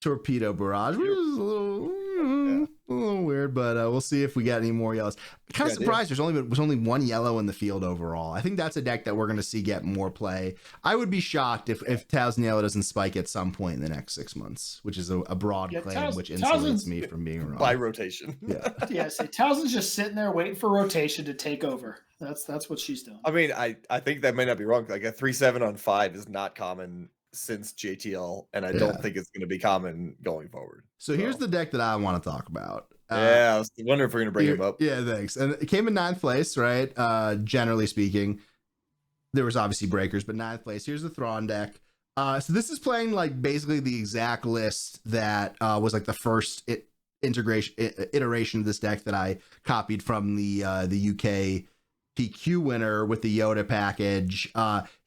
[SPEAKER 1] Torpedo Barrage, which is a little weird, but we'll see if we get any more yellows. Kind of surprised there's only one yellow in the field overall. I think that's a deck that we're going to see get more play. I would be shocked if Talzin Yellow doesn't spike at some point in the next 6 months, which is a broad claim, which insulates me from being wrong.
[SPEAKER 3] By rotation.
[SPEAKER 2] Yeah. So Talzin's just sitting there waiting for rotation to take over. That's what she's doing.
[SPEAKER 3] I mean, I think that may not be wrong. Like a 3/7 on 5 is not common since JTL, and I don't think it's going to be common going forward.
[SPEAKER 1] So here's the deck that I want to talk about.
[SPEAKER 3] I was wondering if we're going to bring him up.
[SPEAKER 1] Yeah, thanks. And it came in 9th place, right? Generally speaking, there was obviously breakers, but 9th place. Here's the Thrawn deck. So this is playing like basically the exact list that was like the first iteration of this deck that I copied from the UK PQ winner with the Yoda package.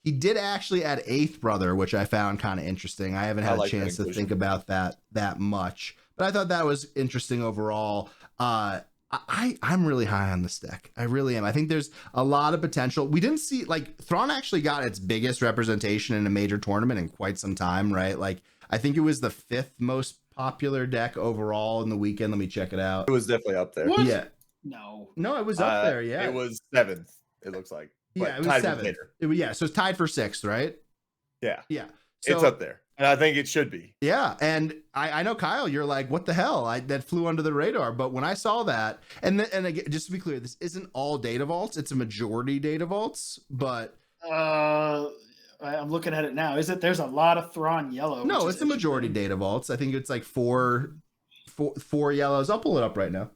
[SPEAKER 1] He did actually add 8th Brother, which I found kind of interesting. I haven't had a chance to think about that much, but I thought that was interesting overall. I'm really high on this deck. I really am. I think there's a lot of potential. We didn't see like Thrawn actually got its biggest representation in a major tournament in quite some time, right? Like I think it was the 5th most popular deck overall in the weekend. Let me check it out.
[SPEAKER 3] It was definitely up there.
[SPEAKER 2] What?
[SPEAKER 1] Yeah.
[SPEAKER 2] No,
[SPEAKER 1] it was up there. Yeah,
[SPEAKER 3] it was 7th. It looks like.
[SPEAKER 1] Yeah, it was 7th. So it's tied for 6th, right?
[SPEAKER 3] Yeah.
[SPEAKER 1] So,
[SPEAKER 3] it's up there, and I think it should be.
[SPEAKER 1] Yeah, and I know Kyle, you're like, what the hell? That flew under the radar. But when I saw that, and again, just to be clear, this isn't all data vaults; it's a majority data vaults. But
[SPEAKER 2] I'm looking at it now. There's a lot of Thrawn yellow.
[SPEAKER 1] No, it's a majority data vaults. I think it's like four yellows. I'll pull it up right now.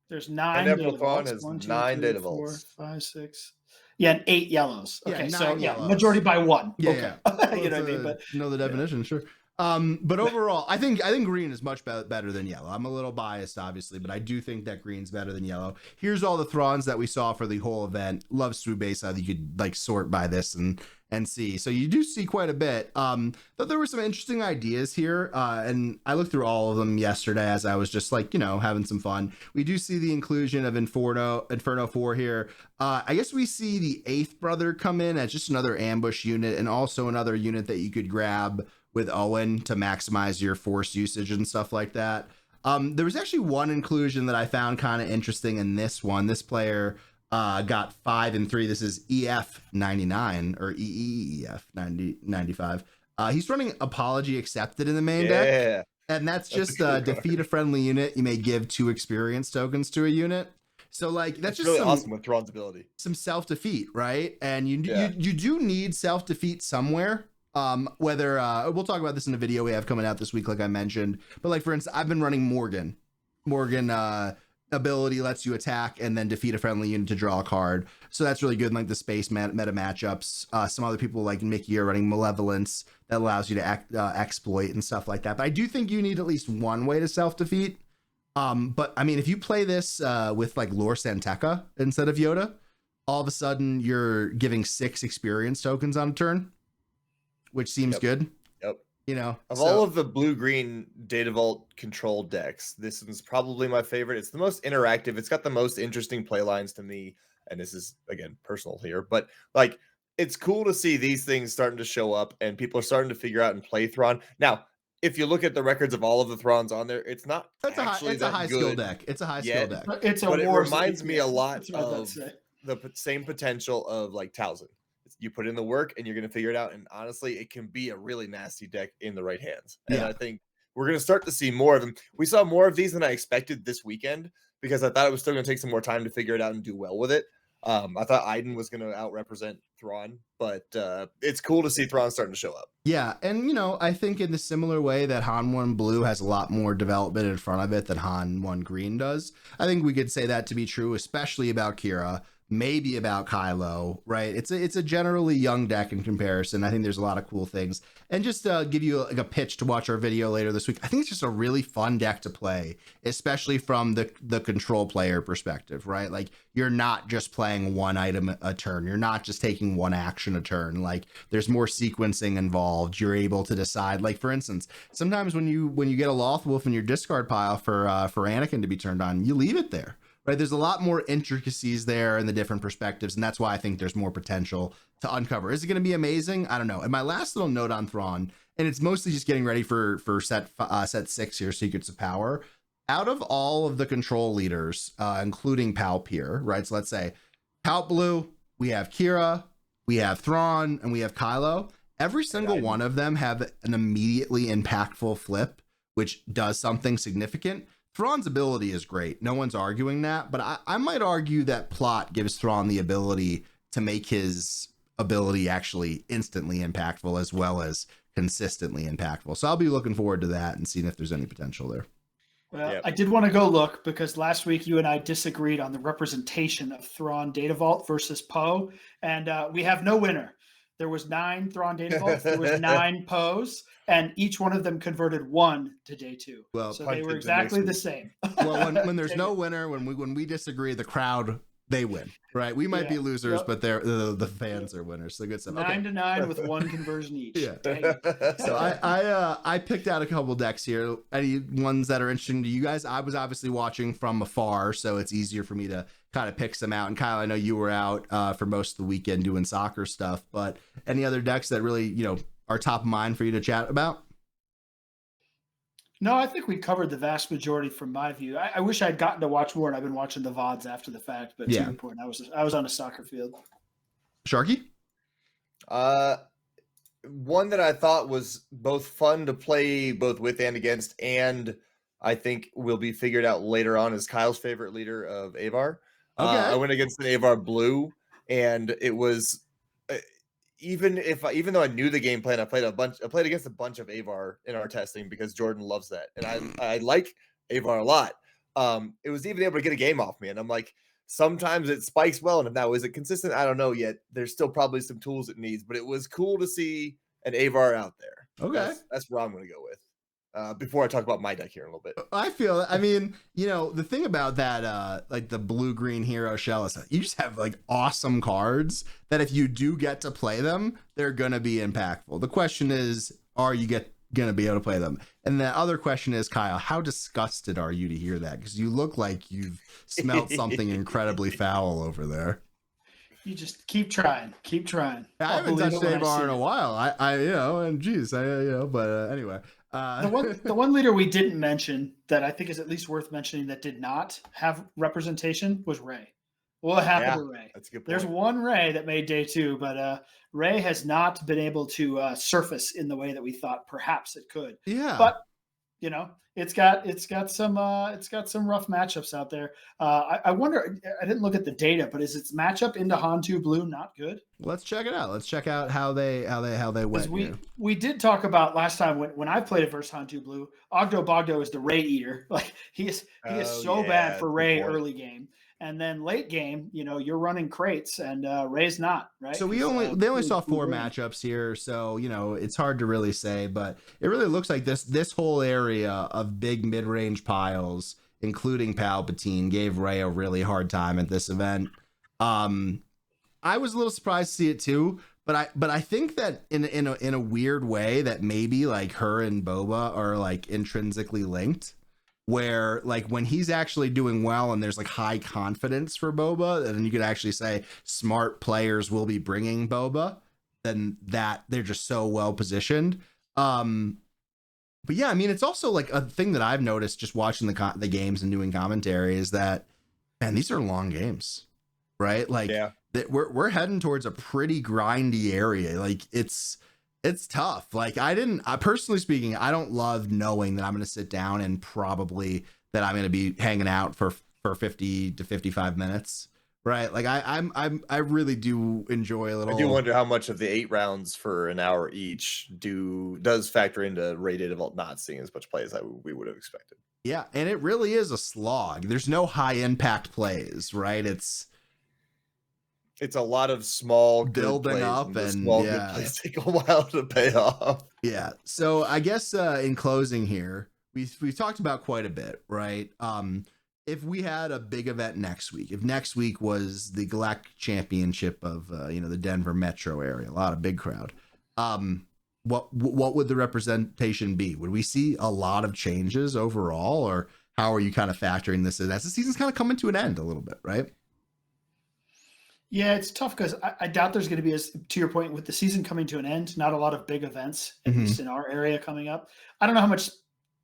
[SPEAKER 2] There's 9 data vaults.
[SPEAKER 3] 9 data vaults.
[SPEAKER 2] 4, 5, 6. Yeah, and 8 yellows. Okay, so
[SPEAKER 1] yellows.
[SPEAKER 2] Majority by 1.
[SPEAKER 1] Yeah,
[SPEAKER 2] okay.
[SPEAKER 1] yeah.
[SPEAKER 2] You know what I mean? But
[SPEAKER 1] know the definition, sure. But overall, I think green is much better than yellow. I'm a little biased, obviously, but I do think that green's better than yellow. Here's all the Thrawns that we saw for the whole event. Love Sue Base. You could like sort by this and see. So you do see quite a bit. Thought there were some interesting ideas here, and I looked through all of them yesterday as I was just like, having some fun. We do see the inclusion of Inferno 4 here. I guess we see the 8th Brother come in as just another ambush unit, and also another unit that you could grab with Owen to maximize your force usage and stuff like that. There was actually one inclusion that I found kind of interesting in this one. This player got 5 and 3. This is EF99 or EEEF95. He's running Apology Accepted in the main deck. And that's just defeat a friendly unit. You may give 2 experience tokens to a unit. So like that's just
[SPEAKER 3] really awesome with Thrawn's ability.
[SPEAKER 1] Some self-defeat, right? And you do need self-defeat somewhere. Whether we'll talk about this in a video we have coming out this week, like I mentioned, but like for instance, I've been running Morgan ability lets you attack and then defeat a friendly unit to draw a card, so that's really good in like the space meta matchups. Some other people like Mickey are running Malevolence that allows you to exploit and stuff like that, but I do think you need at least one way to self-defeat. But I mean, if you play this with like Lore Santeca instead of Yoda, all of a sudden you're giving 6 experience tokens on a turn, which seems good.
[SPEAKER 3] Yep. Of all of the blue-green Data Vault control decks, this one's probably my favorite. It's the most interactive. It's got the most interesting play lines to me. And this is, again, personal here. But, like, it's cool to see these things starting to show up and people are starting to figure out and play Thrawn. Now, if you look at the records of all of the Thrawns on there, it's not
[SPEAKER 1] it's a high skill deck. It's a high skill deck.
[SPEAKER 3] But it reminds me a lot of the same potential of, like, Talzin. You put in the work and you're going to figure it out. And honestly, it can be a really nasty deck in the right hands. And I think we're going to start to see more of them. We saw more of these than I expected this weekend because I thought it was still going to take some more time to figure it out and do well with it. I thought Iden was going to out-represent Thrawn, but it's cool to see Thrawn starting to show up.
[SPEAKER 1] Yeah, and I think in the similar way that Han 1 Blue has a lot more development in front of it than Han 1 Green does, I think we could say that to be true, especially about Kira, maybe about Kylo, right? It's a generally young deck in comparison. I think there's a lot of cool things. And just to give you like a pitch to watch our video later this week, I think it's just a really fun deck to play, especially from the control player perspective, right? Like you're not just playing one item a turn. You're not just taking one action a turn. Like there's more sequencing involved. You're able to decide, like for instance, sometimes when you get a Loth Wolf in your discard pile for Anakin to be turned on, you leave it there. Right, there's a lot more intricacies there and the different perspectives, and that's why I think there's more potential to uncover. Is it going to be amazing? I don't know. And my last little note on Thrawn, and it's mostly just getting ready for set 6 here, Secrets of Power. Out of all of the control leaders, including Palp here, right? So let's say Palp Blue, we have Kira, we have Thrawn, and we have Kylo. Every single one of them have an immediately impactful flip, which does something significant. Thrawn's ability is great. No one's arguing that, but I might argue that plot gives Thrawn the ability to make his ability actually instantly impactful as well as consistently impactful. So I'll be looking forward to that and seeing if there's any potential there.
[SPEAKER 2] Well, yep. I did want to go look because last week you and I disagreed on the representation of Thrawn Data Vault versus Poe, and we have no winner. There was 9 Thrawn Data Vaults, there was 9 Poes, and each one of them converted 1 to day 2. Well, so they were exactly the same.
[SPEAKER 1] Well, when there's no winner, when we disagree, the crowd, they win, right? We might be losers, but they're the fans are winners. So good stuff.
[SPEAKER 2] 9 to 9 with 1 conversion each.
[SPEAKER 1] Yeah. So I picked out a couple decks here. Any ones that are interesting to you guys? I was obviously watching from afar, so it's easier for me to kind of pick some out. And Kyle, I know you were out for most of the weekend doing soccer stuff, but any other decks that really are top of mind for you to chat about?
[SPEAKER 2] No, I think we covered the vast majority from my view. I wish I'd gotten to watch more, and I've been watching the VODs after the fact. But to your point, I was on a soccer field.
[SPEAKER 1] Sharky?
[SPEAKER 3] One that I thought was both fun to play both with and against, and I think will be figured out later on, is Kyle's favorite leader of Avar. Okay. I went against an Avar Blue, and it was even though I knew the game plan, I played against a bunch of Avar in our testing because Jordan loves that, and I like Avar a lot. It was even able to get a game off me, and I'm like, sometimes it spikes well, and now is it consistent? I don't know yet. There's still probably some tools it needs, but it was cool to see an Avar out there.
[SPEAKER 1] Okay,
[SPEAKER 3] that's where I'm going to go with. Before I talk about my deck here in a little bit.
[SPEAKER 1] I mean, the thing about that, like the blue-green hero shell is you just have like awesome cards that if you do get to play them, they're going to be impactful. The question is, are you going to be able to play them? And the other question is, Kyle, how disgusted are you to hear that? Because you look like you've smelled something incredibly foul over there.
[SPEAKER 2] You just keep trying.
[SPEAKER 1] I haven't touched Avar in a while. But anyway.
[SPEAKER 2] The one leader we didn't mention that I think is at least worth mentioning that did not have representation was Rey. What happened to Rey?
[SPEAKER 3] That's a good point.
[SPEAKER 2] There's one Rey that made day 2, but Rey has not been able to surface in the way that we thought perhaps it could.
[SPEAKER 1] Yeah.
[SPEAKER 2] But it's got some rough matchups out there. I wonder. I didn't look at the data, but is its matchup into Han 2 Blue not good?
[SPEAKER 1] Let's check it out. Let's check out how they went.
[SPEAKER 2] We did talk about last time when I played it versus Han 2 Blue. Ogdo Bogdo is the Rey eater. Like he is so bad for Rey early game. And then late game, you're running crates and Rey's not, right?
[SPEAKER 1] So they only saw 4 matchups here, so it's hard to really say, but it really looks like this whole area of big mid-range piles, including Palpatine, gave Rey a really hard time at this event. I was a little surprised to see it too, but I think that in a weird way that maybe like her and Boba are like intrinsically linked. Where like when he's actually doing well and there's like high confidence for Boba, and you could actually say smart players will be bringing Boba, then that they're just so well positioned. But yeah, I mean, it's also like a thing that I've noticed just watching the games and doing commentary is that, man, these are long games, right? Like we're heading towards a pretty grindy area. Like it's tough. Like personally speaking, I don't love knowing that I'm going to sit down and probably that I'm going to be hanging out for 50 to 55 minutes. right? Like I really do enjoy a
[SPEAKER 3] I
[SPEAKER 1] little.
[SPEAKER 3] do wonder how much of the 8 rounds for an hour each does factor into rated of not seeing as much play as we would have expected.
[SPEAKER 1] Yeah, and it really is a slog. There's no high impact plays, right? It's
[SPEAKER 3] a lot of small good
[SPEAKER 1] building
[SPEAKER 3] plays,
[SPEAKER 1] up,
[SPEAKER 3] and the
[SPEAKER 1] and
[SPEAKER 3] small good plays take a while to pay off.
[SPEAKER 1] Yeah. So I guess in closing here, we've talked about quite a bit, right? If we had a big event next week, if next week was the Galactic Championship of the Denver metro area, a lot of big crowd, what would the representation be? Would we see a lot of changes overall, or how are you kind of factoring this in as the season's kind of coming to an end a little bit, right?
[SPEAKER 2] Yeah, it's tough because I doubt there's going to be, as to your point, with the season coming to an end, not a lot of big events, at least in our area coming up. I don't know how much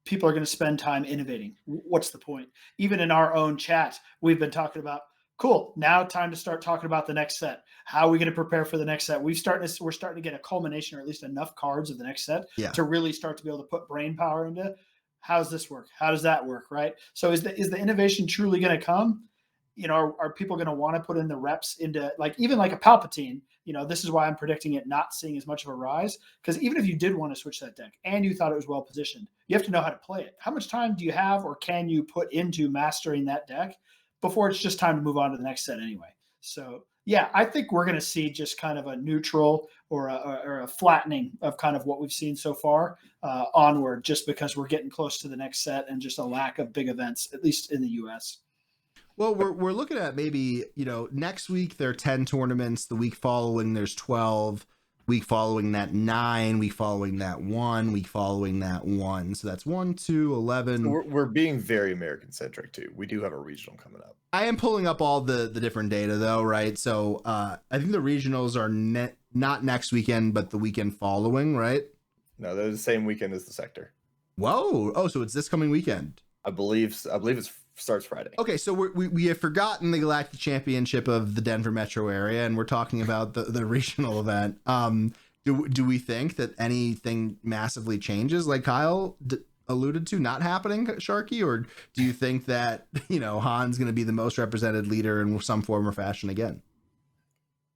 [SPEAKER 2] people are going to spend time innovating. What's the point? Even in our own chat, we've been talking about, cool, now time to start talking about the next set. How are we going to prepare for the next set? We're starting to get a culmination, or at least enough cards of the next set to really start to be able to put brain power into how's this work? How does that work? Right. So is the innovation truly going to come? Are people going to want to put in the reps into, like, even like a Palpatine? This is why I'm predicting it not seeing as much of a rise, because even if you did want to switch that deck and you thought it was well positioned, you have to know how to play it. How much time do you have, or can you put into mastering that deck before it's just time to move on to the next set anyway? So yeah, I think we're going to see just kind of a neutral or a flattening of kind of what we've seen so far onward, just because we're getting close to the next set and just a lack of big events, at least in the US.
[SPEAKER 1] Well, we're looking at maybe, next week there are 10 tournaments. The week following there's 12. Week following that 9. Week following that 1. Week following that 1. So that's 1, 2, 11.
[SPEAKER 3] So we're being very American centric too. We do have a regional coming up.
[SPEAKER 1] I am pulling up all the different data though, right? So I think the regionals are not next weekend, but the weekend following, right?
[SPEAKER 3] No, they're the same weekend as the sector.
[SPEAKER 1] Whoa! Oh, so it's this coming weekend.
[SPEAKER 3] I believe it starts Friday.
[SPEAKER 1] Okay, so we have forgotten the Galactic Championship of the Denver metro area, and we're talking about the regional event. Do we think that anything massively changes, like Kyle alluded to, not happening, Sharkey, or do you think that Han's going to be the most represented leader in some form or fashion again?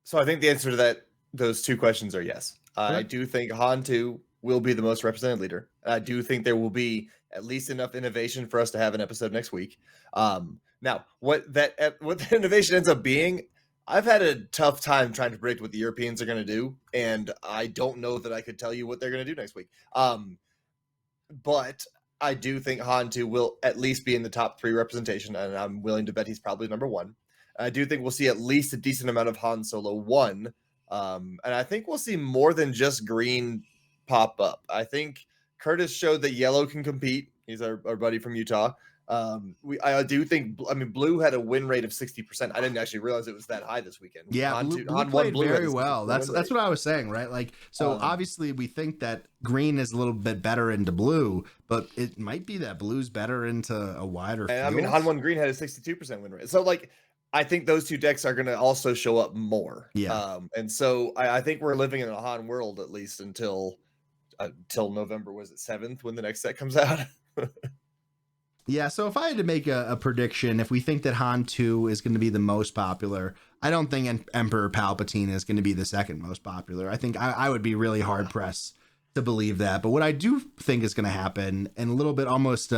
[SPEAKER 3] So I think the answer to those two questions are yes. I do think Han 2 will be the most represented leader. I do think there will be at least enough innovation for us to have an episode next week. Now, what the innovation ends up being, I've had a tough time trying to predict what the Europeans are going to do, and I don't know that I could tell you what they're going to do next week. But I do think Han 2 will at least be in the top 3 representation, and I'm willing to bet he's probably number 1. I do think we'll see at least a decent amount of Han Solo 1, and I think we'll see more than just green pop up. I think Curtis showed that yellow can compete. He's our buddy from Utah. I do think, blue had a win rate of 60%. I didn't actually realize it was that high this weekend.
[SPEAKER 1] Yeah, blue played very well. That's what I was saying, right? Like, so obviously we think that green is a little bit better into blue, but it might be that blue's better into a wider field.
[SPEAKER 3] Han 1 green had a 62% win rate. So, like, I think those two decks are going to also show up more.
[SPEAKER 1] Yeah.
[SPEAKER 3] And so I think we're living in a Han world at least until November, was it 7th, when the next set comes out?
[SPEAKER 1] Yeah, so if I had to make a prediction, if we think that Han 2 is going to be the most popular, I don't think Emperor Palpatine is going to be the second most popular. I think I would be really hard pressed to believe that. But what I do think is going to happen, and a little bit almost,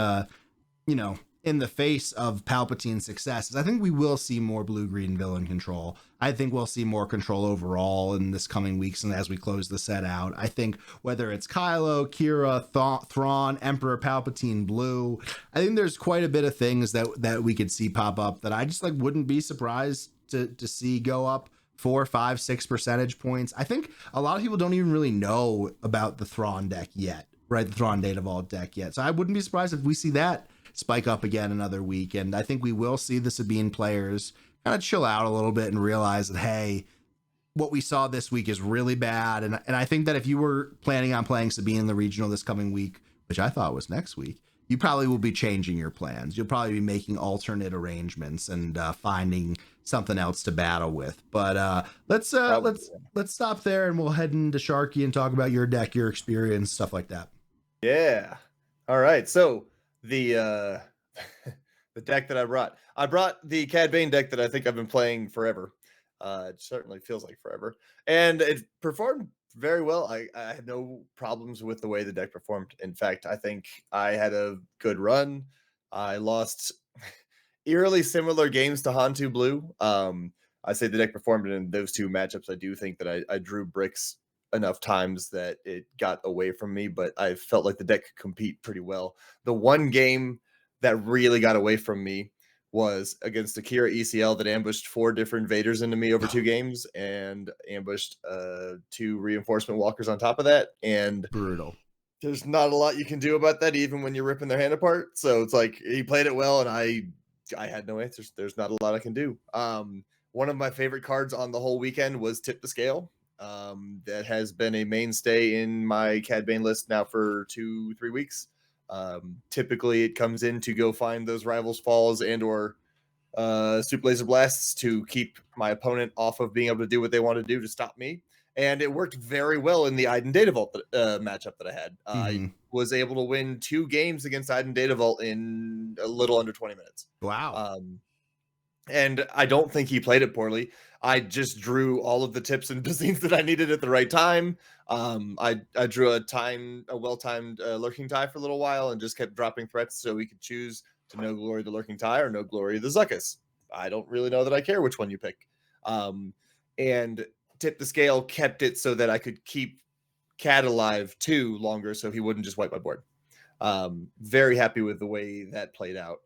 [SPEAKER 1] in the face of Palpatine's success, is I think we will see more blue-green villain control. I think we'll see more control overall in this coming weeks and as we close the set out. I think whether it's Kylo, Kira, Thrawn, Emperor Palpatine, Blue, I think there's quite a bit of things that we could see pop up that I just wouldn't be surprised to see go up 4, 5, 6 percentage points. I think a lot of people don't even really know about the Thrawn deck yet, right? The Thrawn Data Vault deck yet. So I wouldn't be surprised if we see that spike up again another week. And I think we will see the Sabine players kind of chill out a little bit and realize that, hey, what we saw this week is really bad. And I think that if you were planning on playing Sabine in the regional this coming week, which I thought was next week, you probably will be changing your plans. You'll probably be making alternate arrangements and finding something else to battle with. But let's stop there, and we'll head into Sharkey and talk about your deck, your experience, stuff like that.
[SPEAKER 3] Yeah. All right. So the The deck that I brought the Cad Bane deck that I think I've been playing forever. It certainly feels like forever, and it performed very well. I had no problems with the way the deck performed. In fact, I think I had a good run. I lost eerily similar games to Hantu Blue. I say the deck performed in those two matchups. I do think that I drew bricks enough times that it got away from me, but I felt like the deck could compete pretty well. The one game that really got away from me was against Akira ECL that ambushed 4 different Vaders into me over 2 games and ambushed 2 reinforcement walkers on top of that. And
[SPEAKER 1] Brutal.
[SPEAKER 3] there's not a lot you can do about that, even when you're ripping their hand apart. So it's like he played it well, and I had no answers. There's not a lot I can do. One of my favorite cards on the whole weekend was Tip the Scale. That has been a mainstay in my Cad Bane list now for 2-3 weeks. Typically it comes in to go find those rivals falls and or super laser blasts to keep my opponent off of being able to do what they want to do to stop me. And it worked very well in the Iden Data Vault matchup that I had. I was able to win 2 games against Iden Data Vault in a little under 20 minutes.
[SPEAKER 1] Wow.
[SPEAKER 3] And I don't think he played it poorly. I just drew all of the tips and Bazines that I needed at the right time. I drew a well-timed Lurking Tie for a little while and just kept dropping threats so we could choose to No Glory the Lurking Tie or No Glory the Zuckus. I don't really know that I care which one you pick. And Tip the Scale kept it so that I could keep Cad alive too longer so he wouldn't just wipe my board. Very happy with the way that played out.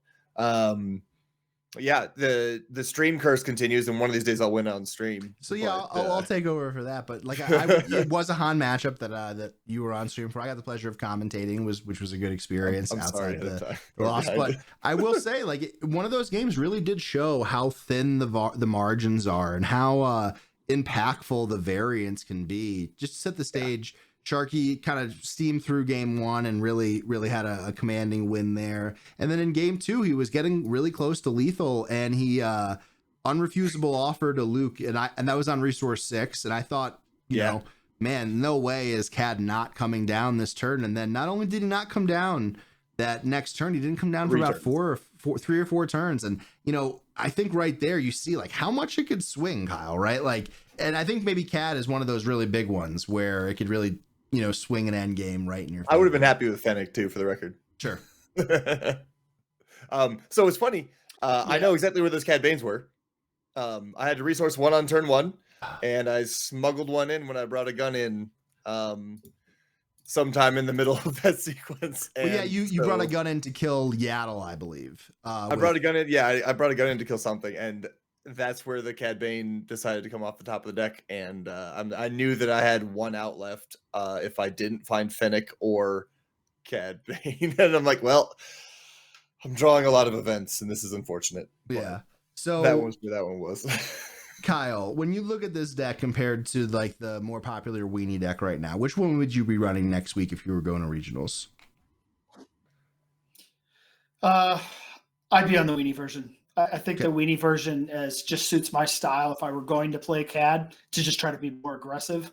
[SPEAKER 3] Yeah, the stream curse continues, and one of these days I'll win on stream.
[SPEAKER 1] So yeah, I'll take over for that. But like, it was a Han matchup that you were on stream for. I got the pleasure of commentating, which was a good experience.
[SPEAKER 3] I'm
[SPEAKER 1] outside
[SPEAKER 3] sorry,
[SPEAKER 1] the loss. But I will say, like, one of those games really did show how thin the margins are and how impactful the variance can be. Just to set the stage. Yeah. Sharkey kind of steamed through game 1 and really had a commanding win there. And then in game 2, he was getting really close to lethal, and he unrefusable offer to Luke, and that was on resource 6. And I thought, you know, man, no way is Cad not coming down this turn. And then not only did he not come down that next turn, he didn't come down for about 3 or 4 turns. And you know, I think right there you see like how much it could swing, Kyle, right? Like, and I think maybe Cad is one of those really big ones where it could really, you know, swing an end game right in your favor.
[SPEAKER 3] I would have been happy with Fennec too, for the record.
[SPEAKER 1] Sure.
[SPEAKER 3] So it's funny. I know exactly where those Cad Banes were. I had to resource 1 on turn 1, and I smuggled 1 in when I brought a gun in sometime in the middle of that sequence.
[SPEAKER 1] And well, yeah, you brought a gun in to kill Yaddle, I believe.
[SPEAKER 3] I brought a gun in. Yeah, I brought a gun in to kill something, and that's where the Cad Bane decided to come off the top of the deck. And I knew that I had 1 out left if I didn't find Fennec or Cad Bane. And I'm like, well, I'm drawing a lot of events, and this is unfortunate.
[SPEAKER 1] Yeah. So
[SPEAKER 3] that was where that one was.
[SPEAKER 1] Kyle, when you look at this deck compared to like the more popular weenie deck right now, which one would you be running next week if you were going to regionals?
[SPEAKER 2] I'd be on the weenie version. I think the weenie version just suits my style if I were going to play Cad, to just try to be more aggressive.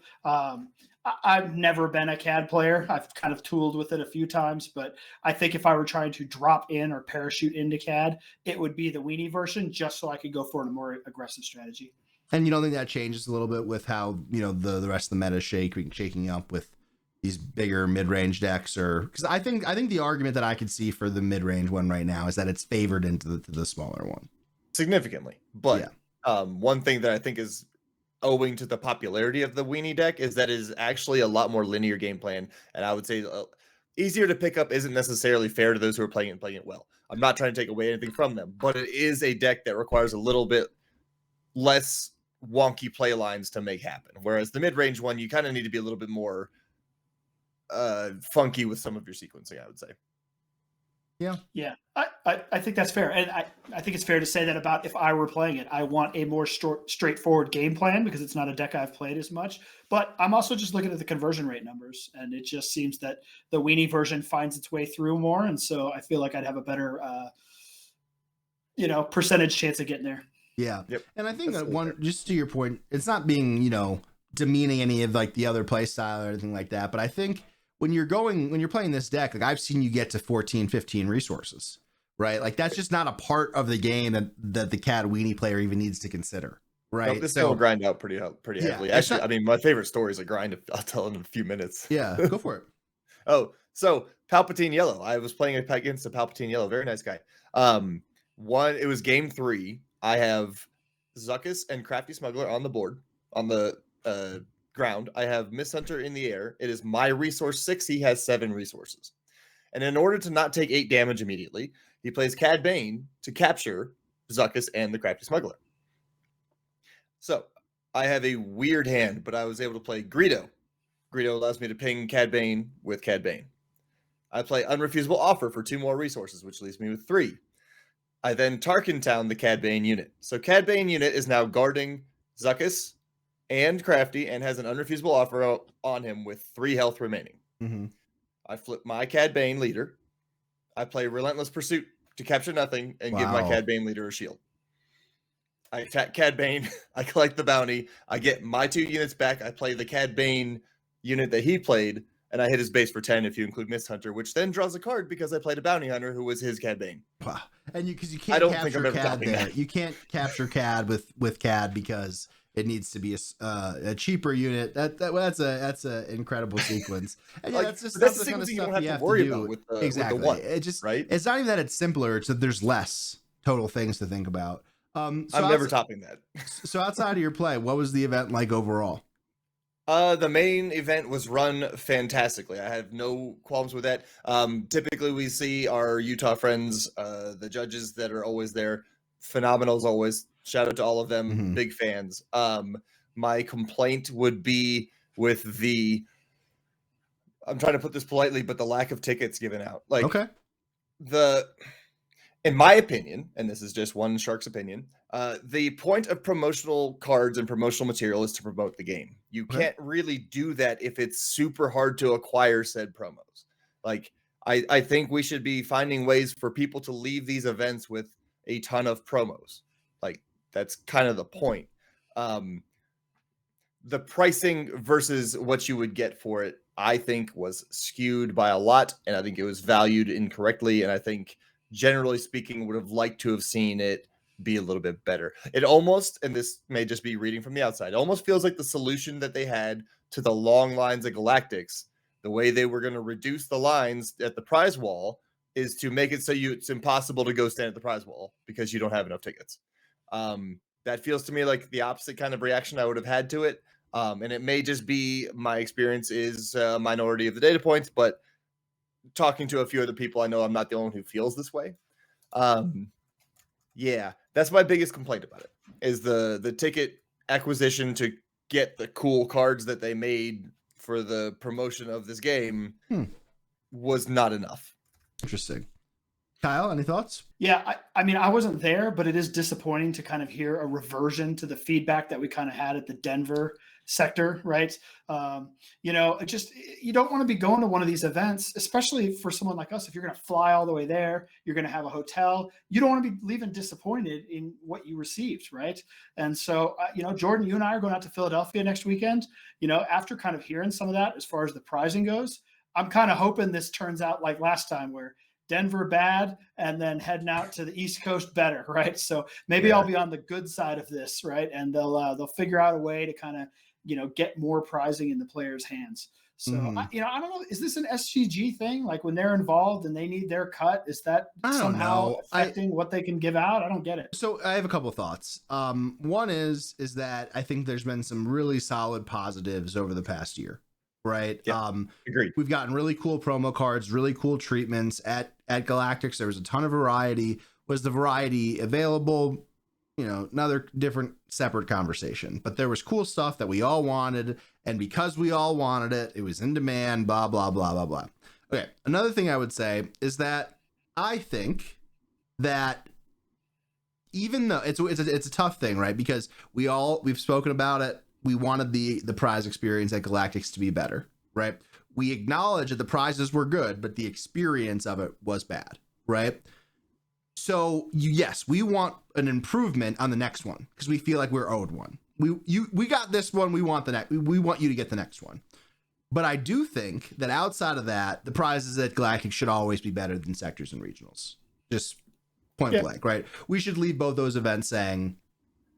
[SPEAKER 2] I've never been a Cad player. I've kind of tooled with it a few times, but I think if I were trying to drop in or parachute into Cad, it would be the weenie version, just so I could go for a more aggressive strategy. And
[SPEAKER 1] you don't think that changes a little bit with how, you know, the rest of the meta is shaking up with these bigger mid-range decks? Or because I think the argument that I could see for the mid-range one right now is that it's favored into the smaller one
[SPEAKER 3] significantly. But one thing that I think is owing to the popularity of the weenie deck is that it is actually a lot more linear game plan, and I would say easier to pick up isn't necessarily fair to those who are playing it well. I'm not trying to take away anything from them, but it is a deck that requires a little bit less wonky play lines to make happen, whereas the mid-range one, you kind of need to be a little bit more funky with some of your sequencing, I would say.
[SPEAKER 2] Yeah. I think that's fair. And I think it's fair to say that about if I were playing it, I want a more straightforward game plan because it's not a deck I've played as much. But I'm also just looking at the conversion rate numbers, and it just seems that the weenie version finds its way through more. And so I feel like I'd have a better, percentage chance of getting there.
[SPEAKER 1] Yeah. Yep. And I think just to your point, it's not being, demeaning any of like the other play style or anything like that. But I think when you're playing this deck, like I've seen you get to 14, 15 resources, right? Like that's just not a part of the game that the CAD weenie player even needs to consider, right?
[SPEAKER 3] Nope, this thing will grind out pretty heavily. Actually, I mean, my favorite story is a grind. I'll tell in a few minutes.
[SPEAKER 1] Yeah, go for it.
[SPEAKER 3] Oh, so Palpatine Yellow. I was playing against a Palpatine Yellow. Very nice guy. It was game 3. I have Zuckus and Crafty Smuggler on the board, on the ground. I have Miss Hunter in the air. It is my resource 6. He has 7 resources. And in order to not take 8 damage immediately, he plays Cad Bane to capture Zuckus and the Crafty Smuggler. So I have a weird hand, but I was able to play Greedo. Greedo allows me to ping Cad Bane with Cad Bane. I play Unrefusable Offer for 2 more resources, which leaves me with 3. I then Tarkin Town the Cad Bane unit. So Cad Bane unit is now guarding Zuckus and Crafty and has an Unrefusable Offer on him with 3 health remaining.
[SPEAKER 1] Mm-hmm.
[SPEAKER 3] I flip my Cad Bane leader. I play Relentless Pursuit to capture nothing and give my Cad Bane leader a shield. I attack Cad Bane. I collect the bounty. I get my 2 units back. I play the Cad Bane unit that he played, and I hit his base for 10 if you include Miss Hunter, which then draws a card because I played a bounty hunter who was his Cad Bane.
[SPEAKER 1] Wow. And because you can't capture Cad there.
[SPEAKER 3] That.
[SPEAKER 1] You can't capture Cad with Cad because it needs to be a cheaper unit. That's an incredible sequence. And yeah, that's just
[SPEAKER 3] that's the kind of stuff you have to worry about with
[SPEAKER 1] exactly.
[SPEAKER 3] With the one,
[SPEAKER 1] it just
[SPEAKER 3] right.
[SPEAKER 1] It's not even that it's simpler. It's that there's less total things to think about. So
[SPEAKER 3] I'm never topping that.
[SPEAKER 1] So outside of your play, what was the event like overall?
[SPEAKER 3] The main event was run fantastically. I have no qualms with that. Typically, we see our Utah friends, the judges that are always there, phenomenal as always. Shout out to all of them,
[SPEAKER 1] Mm-hmm.
[SPEAKER 3] Big fans. My complaint would be with I'm trying to put this politely, but the lack of tickets given out. Like,
[SPEAKER 1] okay.
[SPEAKER 3] In my opinion, and this is just one Shark's opinion, the point of promotional cards and promotional material is to promote the game. You can't really do that if it's super hard to acquire said promos. Like, I think we should be finding ways for people to leave these events with a ton of promos. Like, that's kind of the point. The pricing versus what you would get for it, I think, was skewed by a lot, and I think it was valued incorrectly, and I think, generally speaking, would have liked to have seen it be a little bit better. It almost, and this may just be reading from the outside, it almost feels like the solution that they had to the long lines of Galactics, the way they were going to reduce the lines at the prize wall, is to make it so it's impossible to go stand at the prize wall because you don't have enough tickets. That feels to me like the opposite kind of reaction I would have had to it. And it may just be my experience is a minority of the data points, but talking to a few other people, I know I'm not the only one who feels this way. Yeah, that's my biggest complaint about it, is the ticket acquisition to get the cool cards that they made for the promotion of this game was not enough.
[SPEAKER 1] Interesting. Kyle, any thoughts?
[SPEAKER 2] Yeah, I mean, I wasn't there, but it is disappointing to kind of hear a reversion to the feedback that we kind of had at the Denver sector, right? You don't want to be going to one of these events, especially for someone like us. If you're going to fly all the way there, you're going to have a hotel. You don't want to be leaving disappointed in what you received, right? And so, Jordan, you and I are going out to Philadelphia next weekend. After kind of hearing some of that as far as the pricing goes, I'm kind of hoping this turns out like last time where Denver bad and then heading out to the East Coast better, right? So maybe I'll be on the good side of this, right? And they'll figure out a way to kind of get more prizing in the players' hands. So I don't know, is this an SCG thing? Like when they're involved and they need their cut, is that somehow affecting what they can give out? I don't get it.
[SPEAKER 1] So I have a couple of thoughts. One is that I think there's been some really solid positives over the past year. Right.
[SPEAKER 3] Yeah, agreed.
[SPEAKER 1] We've gotten really cool promo cards, really cool treatments at Galactics. There was a ton of variety. Was the variety available? Another different separate conversation, but there was cool stuff that we all wanted. And because we all wanted it, it was in demand, blah, blah, blah, blah, blah. Okay. Another thing I would say is that I think that even though it's a tough thing, right? Because we've spoken about it. We wanted the prize experience at Galactics to be better, right? We acknowledge that the prizes were good, but the experience of it was bad, right? So yes, we want an improvement on the next one because we feel like we're owed one. We got this one. We want the next. We want you to get the next one. But I do think that outside of that, the prizes at Galactic should always be better than sectors and regionals. Just point
[SPEAKER 2] Yeah.
[SPEAKER 1] blank, right? We should leave both those events saying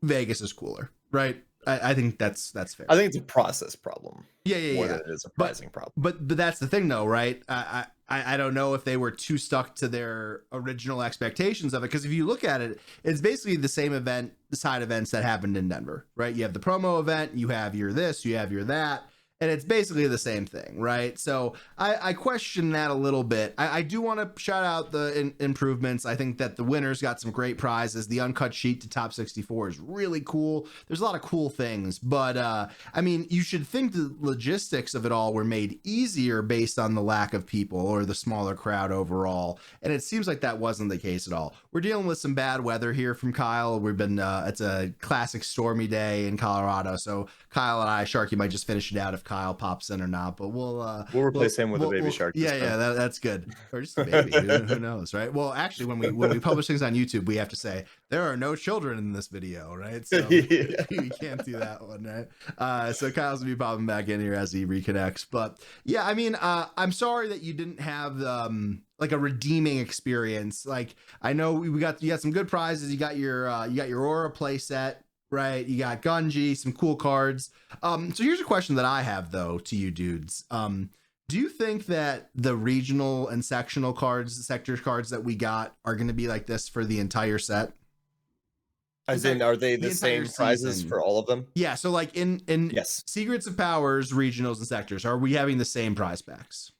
[SPEAKER 1] Vegas is cooler, right? I think that's fair.
[SPEAKER 3] I think it's a process problem.
[SPEAKER 1] Yeah.
[SPEAKER 3] More than it is a pricing problem.
[SPEAKER 1] But that's the thing, though, right? I don't know if they were too stuck to their original expectations of it, because if you look at it, it's basically the same event, the side events that happened in Denver, right? You have the promo event, you have your this, you have your that, and it's basically the same thing, right? So I question that a little bit. I do want to shout out the improvements. I think that the winners got some great prizes. The uncut sheet to top 64 is really cool. There's a lot of cool things, but I mean, you should think the logistics of it all were made easier based on the lack of people or the smaller crowd overall. And it seems like that wasn't the case at all. We're dealing with some bad weather here from Kyle. We've been, it's a classic stormy day in Colorado. So Kyle and I, Sharkey might just finish it out if Kyle pops in or not, but we'll
[SPEAKER 3] replace him with a baby shark.
[SPEAKER 1] Yeah, that's good. Or just a baby. Who knows, right? Well, actually, when we publish things on YouTube, we have to say there are no children in this video, right? So you can't do that one, right? So Kyle's gonna be popping back in here as he reconnects. But yeah, I mean, I'm sorry that you didn't have like a redeeming experience. Like, I know you got some good prizes. You got your Aura play set. Right, you got Gunji, some cool cards. So here's a question that I have though to you dudes. Do you think that the regional and sectional cards, the sector cards that we got, are going to be like this for the entire set?
[SPEAKER 3] As in, are they the same prizes for all of them?
[SPEAKER 1] Yeah. So like in
[SPEAKER 3] yes.
[SPEAKER 1] Secrets of Powers, regionals, and sectors, are we having the same prize packs?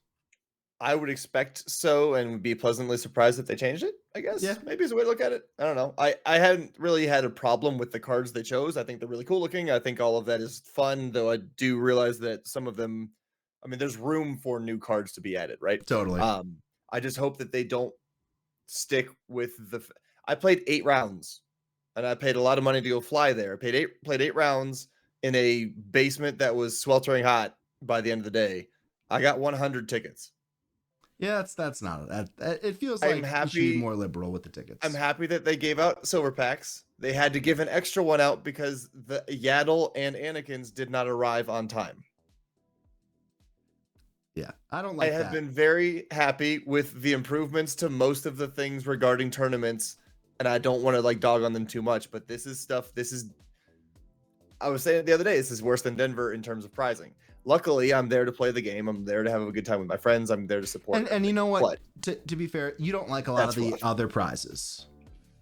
[SPEAKER 3] I would expect so, and would be pleasantly surprised if they changed it, I guess.
[SPEAKER 1] Yeah.
[SPEAKER 3] Maybe is a way to look at it. I don't know. I hadn't really had a problem with the cards they chose. I think they're really cool looking. I think all of that is fun, though I do realize that some of them, I mean, there's room for new cards to be added, right?
[SPEAKER 1] Totally.
[SPEAKER 3] I just hope that they don't stick with I played 8 rounds, and I paid a lot of money to go fly there. I played 8 rounds in a basement that was sweltering hot by the end of the day. I got 100 tickets.
[SPEAKER 1] Yeah, that's not that. It feels like you should be more liberal with the tickets.
[SPEAKER 3] I'm happy that they gave out silver packs. They had to give an extra one out because the Yaddle and Anakin's did not arrive on time.
[SPEAKER 1] Yeah, I don't like that.
[SPEAKER 3] I have been very happy with the improvements to most of the things regarding tournaments, and I don't want to like dog on them too much, but this is stuff. I was saying it the other day, this is worse than Denver in terms of prizing. Luckily, I'm there to play the game. I'm there to have a good time with my friends. I'm there to support.
[SPEAKER 1] And you know what? To be fair, you don't like a lot of the other prizes.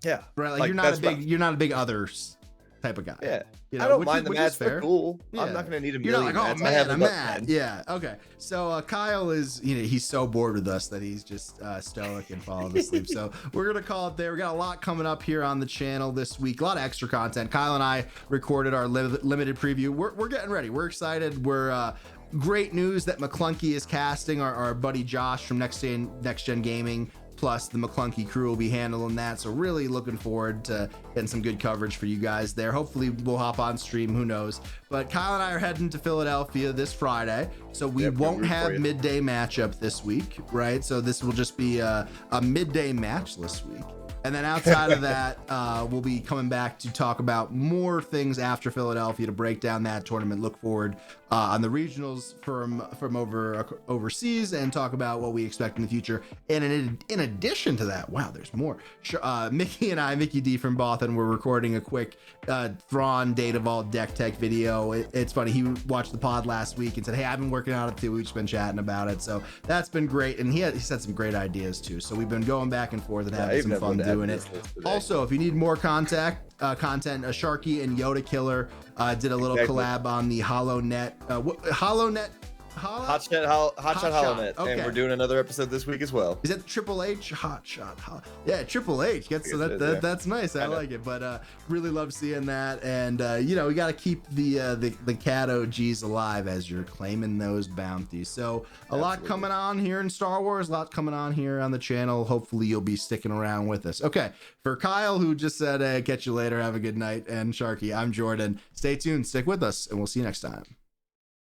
[SPEAKER 3] Yeah,
[SPEAKER 1] right. Like you're not a big others type of guy.
[SPEAKER 3] Yeah,
[SPEAKER 1] you know,
[SPEAKER 3] I don't mind the mats. They're cool.
[SPEAKER 1] Yeah.
[SPEAKER 3] I'm not going to need a
[SPEAKER 1] You're
[SPEAKER 3] million.
[SPEAKER 1] Not like, oh
[SPEAKER 3] mats.
[SPEAKER 1] man, I'm mad. Yeah. Okay. So Kyle is, he's so bored with us that he's just stoic and falling asleep. So we're gonna call it there. We got a lot coming up here on the channel this week. A lot of extra content. Kyle and I recorded our limited preview. We're getting ready. We're excited. We're great news that McClunky is casting. Our buddy Josh from Next Gen Gaming, plus the McClunky crew will be handling that. So really looking forward to getting some good coverage for you guys there. Hopefully we'll hop on stream, who knows. But Kyle and I are heading to Philadelphia this Friday, so we won't have midday matchup this week, right? So this will just be a midday matchless week. And then outside of that, we'll be coming back to talk about more things after Philadelphia to break down that tournament. Look forward on the regionals from overseas and talk about what we expect in the future. And in addition to that, wow, there's more. Mickey and I, Mickey D from Boston, we're recording a quick Thrawn Data Vault deck tech video. It's funny. He watched the pod last week and said, "Hey, I've been working on it too." We've just been chatting about it, so that's been great. And he said some great ideas too. So we've been going back and forth and having some fun doing it. Also, if you need more content, Sharkey and Yoda Killer did a little collab on the HoloNet.
[SPEAKER 3] Hot Shot HoloNet. Okay. And we're doing another episode this week as well.
[SPEAKER 1] Is that Triple H? Hot Shot. Yeah, Triple H. That's nice. I like it. But really love seeing that. And we got to keep the cat OGs alive as you're claiming those bounties. So a lot coming on here in Star Wars. A lot coming on here on the channel. Hopefully you'll be sticking around with us. Okay, for Kyle, who just said catch you later, have a good night, and Sharky, I'm Jordan. Stay tuned, stick with us, and we'll see you next time.